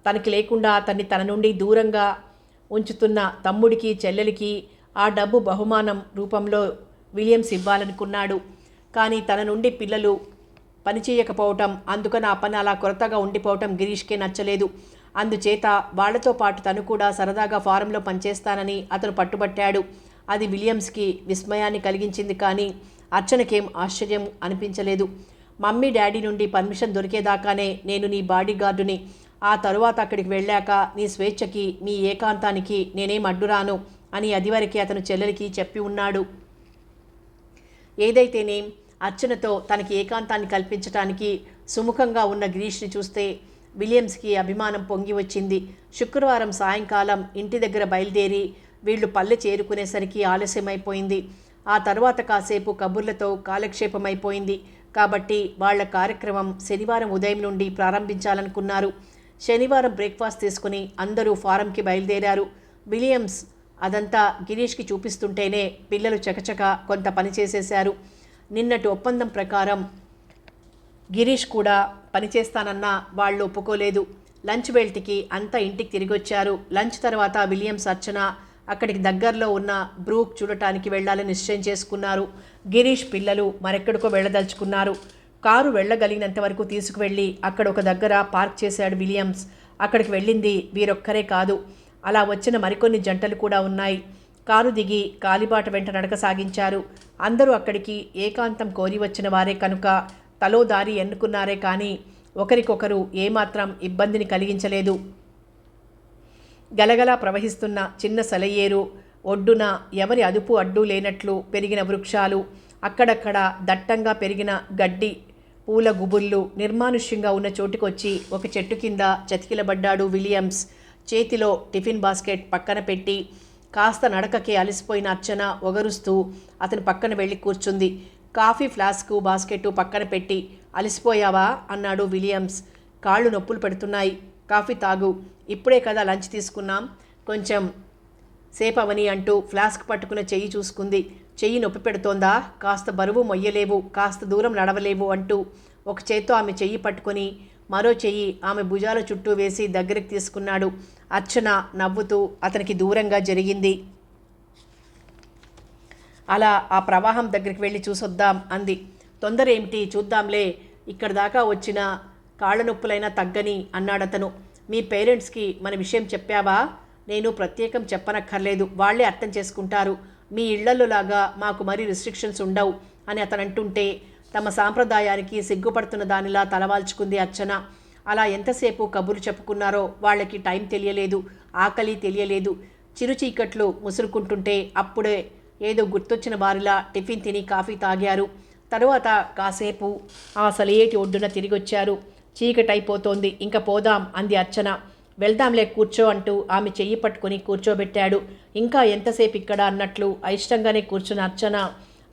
తనకి లేకుండా అతన్ని తన నుండి దూరంగా ఉంచుతున్న తమ్ముడికి చెల్లెలికి ఆ డబ్బు బహుమానం రూపంలో విలియమ్స్ ఇవ్వాలనుకున్నాడు. కానీ తన నుండి పిల్లలు పనిచేయకపోవటం, అందుకని ఆ పని అలా కొరతగా ఉండిపోవటం గిరీష్కే నచ్చలేదు. అందుచేత వాళ్లతో పాటు తను కూడా సరదాగా ఫారంలో పనిచేస్తానని అతను పట్టుబట్టాడు. అది విలియమ్స్కి విస్మయాన్ని కలిగించింది. కానీ అర్చనకేం ఆశ్చర్యం అనిపించలేదు. మమ్మీ డాడీ నుండి పర్మిషన్ దొరికేదాకానే నేను నీ బాడీగార్డుని. ఆ తరువాత అక్కడికి వెళ్ళాక నీ స్వేచ్ఛకి, నీ ఏకాంతానికి నేనేం అడ్డురాను అని అదివరకే అతను చెల్లెలికి చెప్పి ఉన్నాడు. ఏదైతేనేం అర్చనతో తనకి ఏకాంతాన్ని కల్పించటానికి సుముఖంగా ఉన్న గిరీష్ని చూస్తే విలియమ్స్కి అభిమానం పొంగి వచ్చింది. శుక్రవారం సాయంకాలం ఇంటి దగ్గర బయలుదేరి వీళ్ళు పల్లె చేరుకునేసరికి ఆలస్యమైపోయింది. ఆ తర్వాత కాసేపు కబుర్లతో కాలక్షేపమైపోయింది. కాబట్టి వాళ్ల కార్యక్రమం శనివారం ఉదయం నుండి ప్రారంభించాలనుకున్నారు. శనివారం బ్రేక్ఫాస్ట్ తీసుకుని అందరూ ఫారంకి బయలుదేరారు. విలియమ్స్ అదంతా గిరీష్కి చూపిస్తుంటేనే పిల్లలు చకచక కొంత పని చేసేశారు. నిన్నటి ఒప్పందం ప్రకారం గిరీష్ కూడా పనిచేస్తానన్నా వాళ్ళు ఒప్పుకోలేదు. లంచ్ బెల్ట్కి అంతా ఇంటికి తిరిగొచ్చారు. లంచ్ తర్వాత విలియమ్స్ అర్చన అక్కడికి దగ్గరలో ఉన్న బ్రూక్ చూడటానికి వెళ్ళాలని నిశ్చయం చేసుకున్నారు. గిరీష్ పిల్లలు మరెక్కడికో వెళ్ళదలుచుకున్నారు. కారు వెళ్ళగలిగినంత వరకు తీసుకువెళ్ళి అక్కడ ఒక దగ్గర పార్క్ చేశాడు విలియమ్స్. అక్కడికి వెళ్ళింది వీరొక్కరే కాదు, అలా వచ్చిన మరికొన్ని జంటలు కూడా ఉన్నాయి. కారు దిగి కాలిబాట వెంట నడక సాగించారు. అందరూ అక్కడికి ఏకాంతం కోరి వచ్చిన వారే కనుక తలో దారి ఎన్నుకున్నారే కానీ ఒకరికొకరు ఏమాత్రం ఇబ్బందిని కలిగించలేదు. గలగలా ప్రవహిస్తున్న చిన్న సెలయేరు ఒడ్డున ఎవరి అదుపు అడ్డు లేనట్లు పెరిగిన వృక్షాలు, అక్కడక్కడ దట్టంగా పెరిగిన గడ్డి పూల గుబుళ్ళు నిర్మానుష్యంగా ఉన్న చోటుకొచ్చి ఒక చెట్టు కింద చతికిలబడ్డాడు విలియమ్స్. చేతిలో టిఫిన్ బాస్కెట్ పక్కన పెట్టి కాస్త నడకకి అలసిపోయిన అర్చన ఒగరుస్తూ అతని పక్కన వెళ్ళి కూర్చుంది. కాఫీ ఫ్లాస్కు బాస్కెట్టు పక్కన పెట్టి అలసిపోయావా అన్నాడు విలియమ్స్. కాళ్ళు నొప్పులు పెడుతున్నాయి, కాఫీ తాగు, ఇప్పుడే కదా లంచ్ తీసుకున్నాం, కొంచెం సేపవని అంటూ ఫ్లాస్క్ పట్టుకున్న చెయ్యి చూసుకుంది. చెయ్యి నొప్పి పెడుతోందా, కాస్త బరువు మొయ్యలేవు, కాస్త దూరం నడవలేవు అంటూ ఒక చేత్తో ఆమె చెయ్యి పట్టుకొని మరో చెయ్యి ఆమె భుజాల చుట్టూ వేసి దగ్గరికి తీసుకున్నాడు. అర్చన నవ్వుతూ అతనికి దూరంగా జరిగింది. అలా ఆ ప్రవాహం దగ్గరికి వెళ్ళి చూసొద్దాం అంది. తొందర ఏమిటి, చూద్దాంలే, ఇక్కడ దాకా వచ్చిన కాళ్ళ నొప్పులైనా తగ్గని అన్నాడతను. మీ పేరెంట్స్కి మన విషయం చెప్పావా? నేను ప్రత్యేకం చెప్పనక్కర్లేదు, వాళ్లే అర్థం చేసుకుంటారు. మీ ఇళ్లలో లాగా మాకు మరీ రిస్ట్రిక్షన్స్ ఉండవు అని అతను అంటుంటే తమ సాంప్రదాయానికి సిగ్గుపడుతున్న దానిలా తలవాల్చుకుంది అర్చన. అలా ఎంతసేపు కబుర్లు చెప్పుకున్నారో వాళ్ళకి టైం తెలియలేదు, ఆకలి తెలియలేదు. చిరుచీకట్లు ముసురుకుంటుంటే అప్పుడే ఏదో గుర్తొచ్చిన వారిలా టిఫిన్ తిని కాఫీ తాగారు. తరువాత కాసేపు ఆ సలియేటి ఒడ్డున తిరిగొచ్చారు. చీకటైపోతోంది, ఇంక పోదాం అంది అర్చన. వెళ్దాంలే, కూర్చో అంటూ ఆమె చెయ్యి పట్టుకుని కూర్చోబెట్టాడు. ఇంకా ఎంతసేపు ఇక్కడ అన్నట్లు అయిష్టంగానే కూర్చున్న అర్చన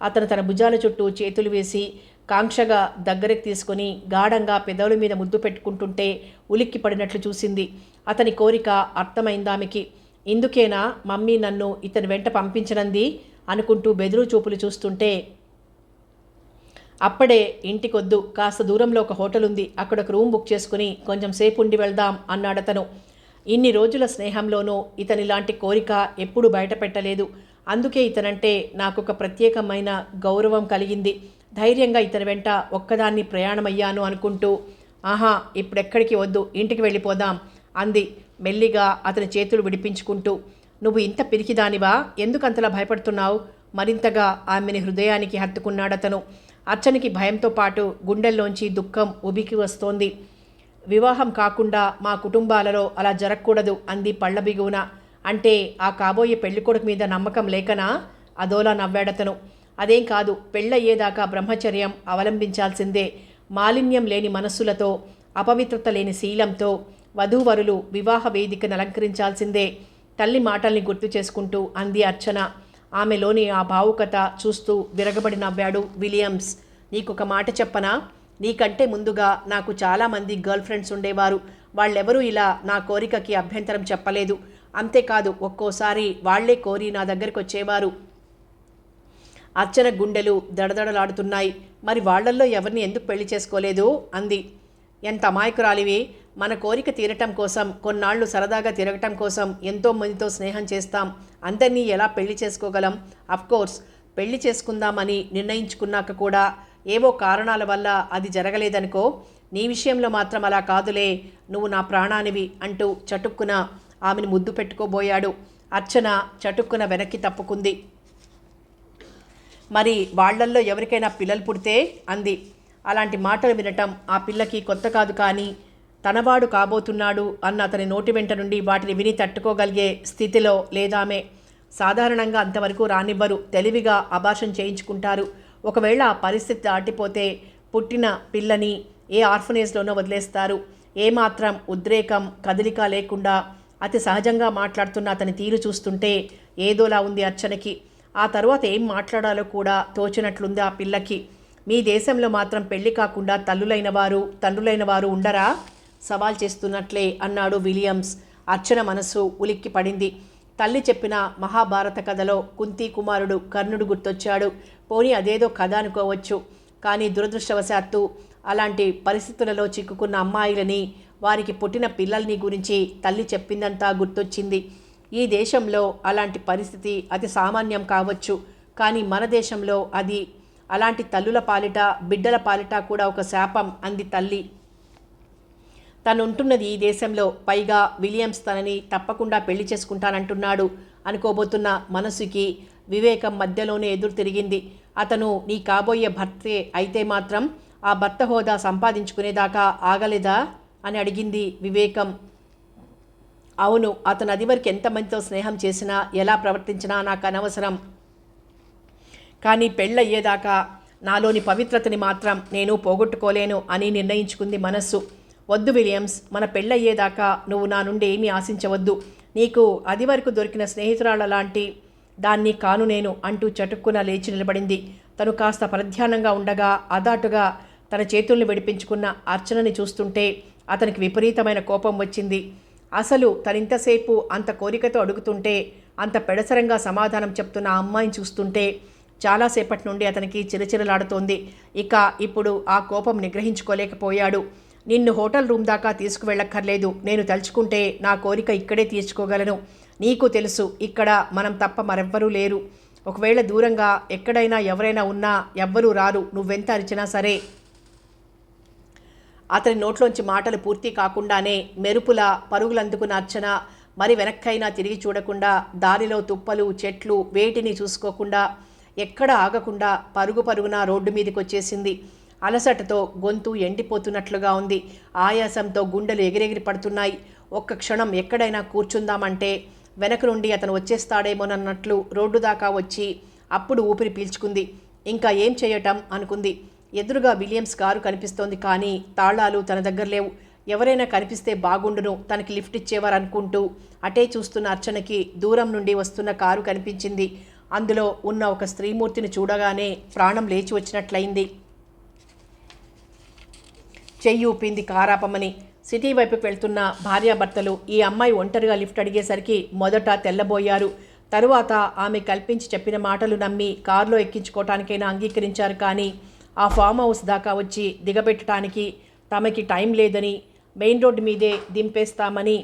అతను తన భుజాల చుట్టూ చేతులు వేసి కాంక్షగా దగ్గరికి తీసుకుని గాఢంగా పెదవుల మీద ముద్దు పెట్టుకుంటుంటే ఉలిక్కి పడినట్లు చూసింది. అతని కోరిక అర్థమైందామెకి. ఇందుకేనా మమ్మీ నన్ను ఇతని వెంట పంపించనంది అనుకుంటూ బెదురు చూపులు చూస్తుంటే, అప్పుడే ఇంటికొద్దు, కాస్త దూరంలో ఒక హోటల్ ఉంది, అక్కడ ఒక రూమ్ బుక్ చేసుకుని కొంచెం సేపు ఉండి వెళ్దాం అన్నాడతను. ఇన్ని రోజుల స్నేహంలోనూ ఇతనిలాంటి కోరిక ఎప్పుడూ బయట పెట్టలేదు. అందుకే ఇతనంటే నాకొక ప్రత్యేకమైన గౌరవం కలిగింది. ధైర్యంగా ఇతని వెంట ఒక్కదాన్ని ప్రయాణమయ్యాను అనుకుంటూ, ఆహా ఇప్పుడెక్కడికి వద్దు, ఇంటికి వెళ్ళిపోదాం అంది మెల్లిగా అతని చేతులు విడిపించుకుంటూ. నువ్వు ఇంత పిరికిదానివా, ఎందుకంతలా భయపడుతున్నావు? మరింతగా ఆమెని హృదయానికి హత్తుకున్నాడతను. అర్చనకి భయంతో పాటు గుండెల్లోంచి దుఃఖం ఉబికి వస్తోంది. వివాహం కాకుండా మా కుటుంబాలలో అలా జరగకూడదు అంది పళ్ళ బిగువున. అంటే ఆ కాబోయే పెళ్ళికొడుకు మీద నమ్మకం లేకనా? అదోలా నవ్వాడతను. అదేం కాదు, పెళ్ళయ్యేదాకా బ్రహ్మచర్యం అవలంబించాల్సిందే. మాలిన్యం లేని మనస్సులతో, అపవిత్రత లేని శీలంతో వధూవరులు వివాహ వేదికను అలంకరించాల్సిందే. తల్లి మాటల్ని గుర్తు చేసుకుంటూ అంది అర్చన. ఆమెలోని ఆ భావుకత చూస్తూ విరగబడి నవ్వాడు విలియమ్స్. నీకొక మాట చెప్పనా? నీకంటే ముందుగా నాకు చాలామంది గర్ల్ ఫ్రెండ్స్ ఉండేవారు. వాళ్ళెవరూ ఇలా నా కోరికకి అభ్యంతరం చెప్పలేదు. అంతేకాదు, ఒక్కోసారి వాళ్లే కోరి నా దగ్గరికి వచ్చేవారు. అర్చన గుండెలు దడదడలాడుతున్నాయి. మరి వాళ్లల్లో ఎవరిని ఎందుకు పెళ్లి చేసుకోలేదు అంది. ఎంత అమాయకురాలివి, మన కోరిక తీరటం కోసం, కొన్నాళ్లు సరదాగా తిరగటం కోసం ఎంతో మందితో స్నేహం చేస్తాం. అందరినీ ఎలా పెళ్లి చేసుకోగలం? అఫ్కోర్స్ పెళ్లి చేసుకుందామని నిర్ణయించుకున్నాక కూడా ఏవో కారణాల వల్ల అది జరగలేదనుకో. నీ విషయంలో మాత్రం అలా కాదులే, నువ్వు నా ప్రాణానివి అంటూ చటుక్కున ఆమెను ముద్దు పెట్టుకోబోయాడు. అర్చన చటుక్కున వెనక్కి తప్పుకుంది. మరి వాళ్లల్లో ఎవరికైనా పిల్లలు పుడితే అంది. అలాంటి మాటలు వినటం ఆ పిల్లకి కొత్త కాదు, కానీ తనవాడు కాబోతున్నాడు అన్న అతని నోటి వెంట నుండి వాటిని విని తట్టుకోగలిగే స్థితిలో లేదామే. సాధారణంగా అంతవరకు రానివ్వరు, తెలివిగా అబార్షన్ చేయించుకుంటారు. ఒకవేళ ఆ పరిస్థితి దాటిపోతే పుట్టిన పిల్లని ఏ ఆర్ఫనేజ్లోనో వదిలేస్తారు. ఏమాత్రం ఉద్రేకం కదలిక లేకుండా అతి సహజంగా మాట్లాడుతున్న అతని తీరు చూస్తుంటే ఏదోలా ఉంది అర్చనకి. ఆ తర్వాత ఏం మాట్లాడాలో కూడా తోచినట్లుంది ఆ పిల్లకి. మీ దేశంలో మాత్రం పెళ్లి కాకుండా తండ్రులైన వారు ఉండరా? సవాల్ చేస్తున్నట్లే అన్నాడు విలియమ్స్. అర్చన మనసు ఉలిక్కి పడింది. తల్లి చెప్పిన మహాభారత కథలో కుంతి కుమారుడు కర్ణుడు గుర్తొచ్చాడు. పోనీ అదేదో కథ అనుకోవచ్చు, కానీ దురదృష్టవశాత్తు అలాంటి పరిస్థితులలో చిక్కుకున్న అమ్మాయిలని, వారికి పుట్టిన పిల్లల్ని గురించి తల్లి చెప్పిందంతా గుర్తొచ్చింది. ఈ దేశంలో అలాంటి పరిస్థితి అతి సామాన్యం కావచ్చు, కానీ మన దేశంలో అది అలాంటి తల్లుల పాలిట బిడ్డల పాలిట కూడా ఒక శాపం అంది తల్లి. తనుంటున్నది ఈ దేశంలో, పైగా విలియమ్స్ తనని తప్పకుండా పెళ్లి చేసుకుంటానంటున్నాడు అనుకోబోతున్న మనసుకి వివేకం మధ్యలోనే ఎదురు తిరిగింది. అతను నీ కాబోయే భర్తే అయితే మాత్రం ఆ భర్త హోదా సంపాదించుకునేదాకా ఆగలేదా అని అడిగింది వివేకం. అవును, అతను అది వరకు ఎంతమందితో స్నేహం చేసినా ఎలా ప్రవర్తించినా నాకు అనవసరం, కానీ పెళ్ళయ్యేదాకా నాలోని పవిత్రతని మాత్రం నేను పోగొట్టుకోలేను అని నిర్ణయించుకుంది మనస్సు. వద్దు విలియమ్స్, మన పెళ్ళయ్యేదాకా నువ్వు నా నుండి ఏమీ ఆశించవద్దు. నీకు అది వరకు దొరికిన స్నేహితురాళ్ళ లాంటి దాన్ని కాను నేను అంటూ చటుక్కున లేచి నిలబడింది. తను కాస్త పరధ్యానంగా ఉండగా అదాటుగా తన చేతుల్ని విడిపించుకున్న అర్చనని చూస్తుంటే అతనికి విపరీతమైన కోపం వచ్చింది. అసలు తనింతసేపు అంత కోరికతో అడుగుతుంటే, అంత పెడసరంగా సమాధానం చెప్తున్న ఆ అమ్మాయిని చూస్తుంటే చాలాసేపటి నుండి అతనికి చిరచిరలాడుతోంది. ఇక ఇప్పుడు ఆ కోపం నిగ్రహించుకోలేకపోయాడు. నిన్ను హోటల్ రూమ్ దాకా తీసుకువెళ్ళక్కర్లేదు. నేను తలుచుకుంటే నా కోరిక ఇక్కడే తీర్చుకోగలను. నీకు తెలుసు, ఇక్కడ మనం తప్ప మరెవ్వరూ లేరు. ఒకవేళ దూరంగా ఎక్కడైనా ఎవరైనా ఉన్నా ఎవ్వరూ రారు, నువ్వెంత అరిచినా సరే. అతని నోట్లోంచి మాటలు పూర్తి కాకుండానే మెరుపుల పరుగులందుకున్న అర్చన మరి వెనక్కైనా తిరిగి చూడకుండా, దారిలో తుప్పలు చెట్లు వేటిని చూసుకోకుండా, ఎక్కడ ఆగకుండా పరుగున రోడ్డు మీదకి వచ్చేసింది. అలసటతో గొంతు ఎండిపోతున్నట్లుగా ఉంది. ఆయాసంతో గుండెలు ఎగిరెగిరి పడుతున్నాయి. ఒక్క క్షణం ఎక్కడైనా కూర్చుందామంటే వెనక నుండి అతను వచ్చేస్తాడేమోనన్నట్లు రోడ్డు దాకా వచ్చి అప్పుడు ఊపిరి పీల్చుకుంది. ఇంకా ఏం చేయటం అనుకుంది. ఎదురుగా విలియమ్స్ కారు కనిపిస్తోంది, కానీ తాళాలు తన దగ్గర లేవు. ఎవరైనా కనిపిస్తే బాగుండును, తనకి లిఫ్ట్ ఇచ్చేవారు అనుకుంటూ అటే చూస్తున్న అర్చనకి దూరం నుండి వస్తున్న కారు కనిపించింది. అందులో ఉన్న ఒక స్త్రీమూర్తిని చూడగానే ప్రాణం లేచి వచ్చినట్లయింది. చెయ్యి ఊపింది కారాపమని. సిటీ వైపుకి వెళ్తున్న భార్యాభర్తలు ఈ అమ్మాయి ఒంటరిగా లిఫ్ట్ అడిగేసరికి మొదట తెల్లబోయారు. తరువాత ఆమె కల్పించి చెప్పిన మాటలు నమ్మి కారులో ఎక్కించుకోవటానికైనా అంగీకరించారు. కానీ ఆ ఫామ్ హౌస్ దాకా వచ్చి దిగబెట్టడానికి తమకి టైం లేదని, మెయిన్ రోడ్డు మీదే దింపేస్తామని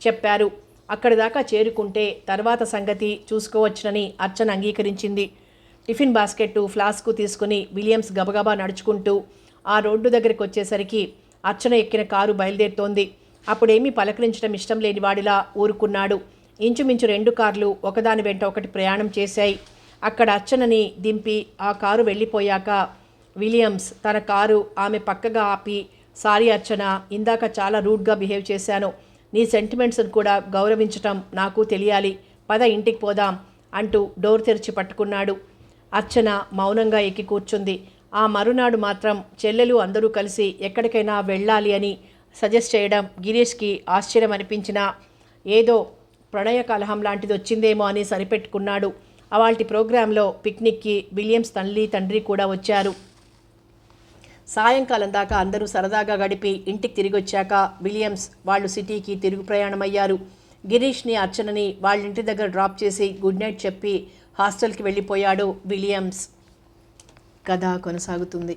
చెప్పారు. అక్కడి దాకా చేరుకుంటే తర్వాత సంగతి చూసుకోవచ్చునని అర్చన అంగీకరించింది. టిఫిన్ బాస్కెట్టు ఫ్లాస్కు తీసుకుని విలియమ్స్ గబగబా నడుచుకుంటూ ఆ రోడ్డు దగ్గరికి వచ్చేసరికి అర్చన ఎక్కిన కారు బయలుదేరుతోంది. అప్పుడేమీ పలకరించడం ఇష్టం లేని వాడిలా ఊరుకున్నాడు. ఇంచుమించు 2 కార్లు ఒకదాని వెంట ఒకటి ప్రయాణం చేశాయి. అక్కడ అర్చనని దింపి ఆ కారు వెళ్ళిపోయాక విలియమ్స్ తన కారు ఆమె పక్కగా ఆపి, సారీ అర్చన, ఇందాక చాలా రూడ్గా బిహేవ్ చేశాను. నీ సెంటిమెంట్స్ని కూడా గౌరవించటం నాకు తెలియాలి. పద ఇంటికి పోదాం అంటూ డోర్ తెరిచి పట్టుకున్నాడు. అర్చన మౌనంగా ఎక్కి కూర్చుంది. ఆ మరునాడు మాత్రం చెల్లెలు అందరూ కలిసి ఎక్కడికైనా వెళ్ళాలి అని సజెస్ట్ చేయడం గిరీష్కి ఆశ్చర్యం అనిపించినా, ఏదో ప్రణయ కలహం లాంటిది వచ్చిందేమో అని సరిపెట్టుకున్నాడు. అవాల్టి ప్రోగ్రాంలో పిక్నిక్కి విలియమ్స్ తల్లి తండ్రి కూడా వచ్చారు. సాయంకాలం దాకా అందరూ సరదాగా గడిపి ఇంటికి తిరిగి వచ్చాక విలియమ్స్ వాళ్ళు సిటీకి తిరుగు ప్రయాణమయ్యారు. గిరీష్ని అర్చనని వాళ్ళ ఇంటి దగ్గర డ్రాప్ చేసి గుడ్ నైట్ చెప్పి హాస్టల్కి వెళ్ళిపోయాడు విలియమ్స్. కథ కొనసాగుతుంది.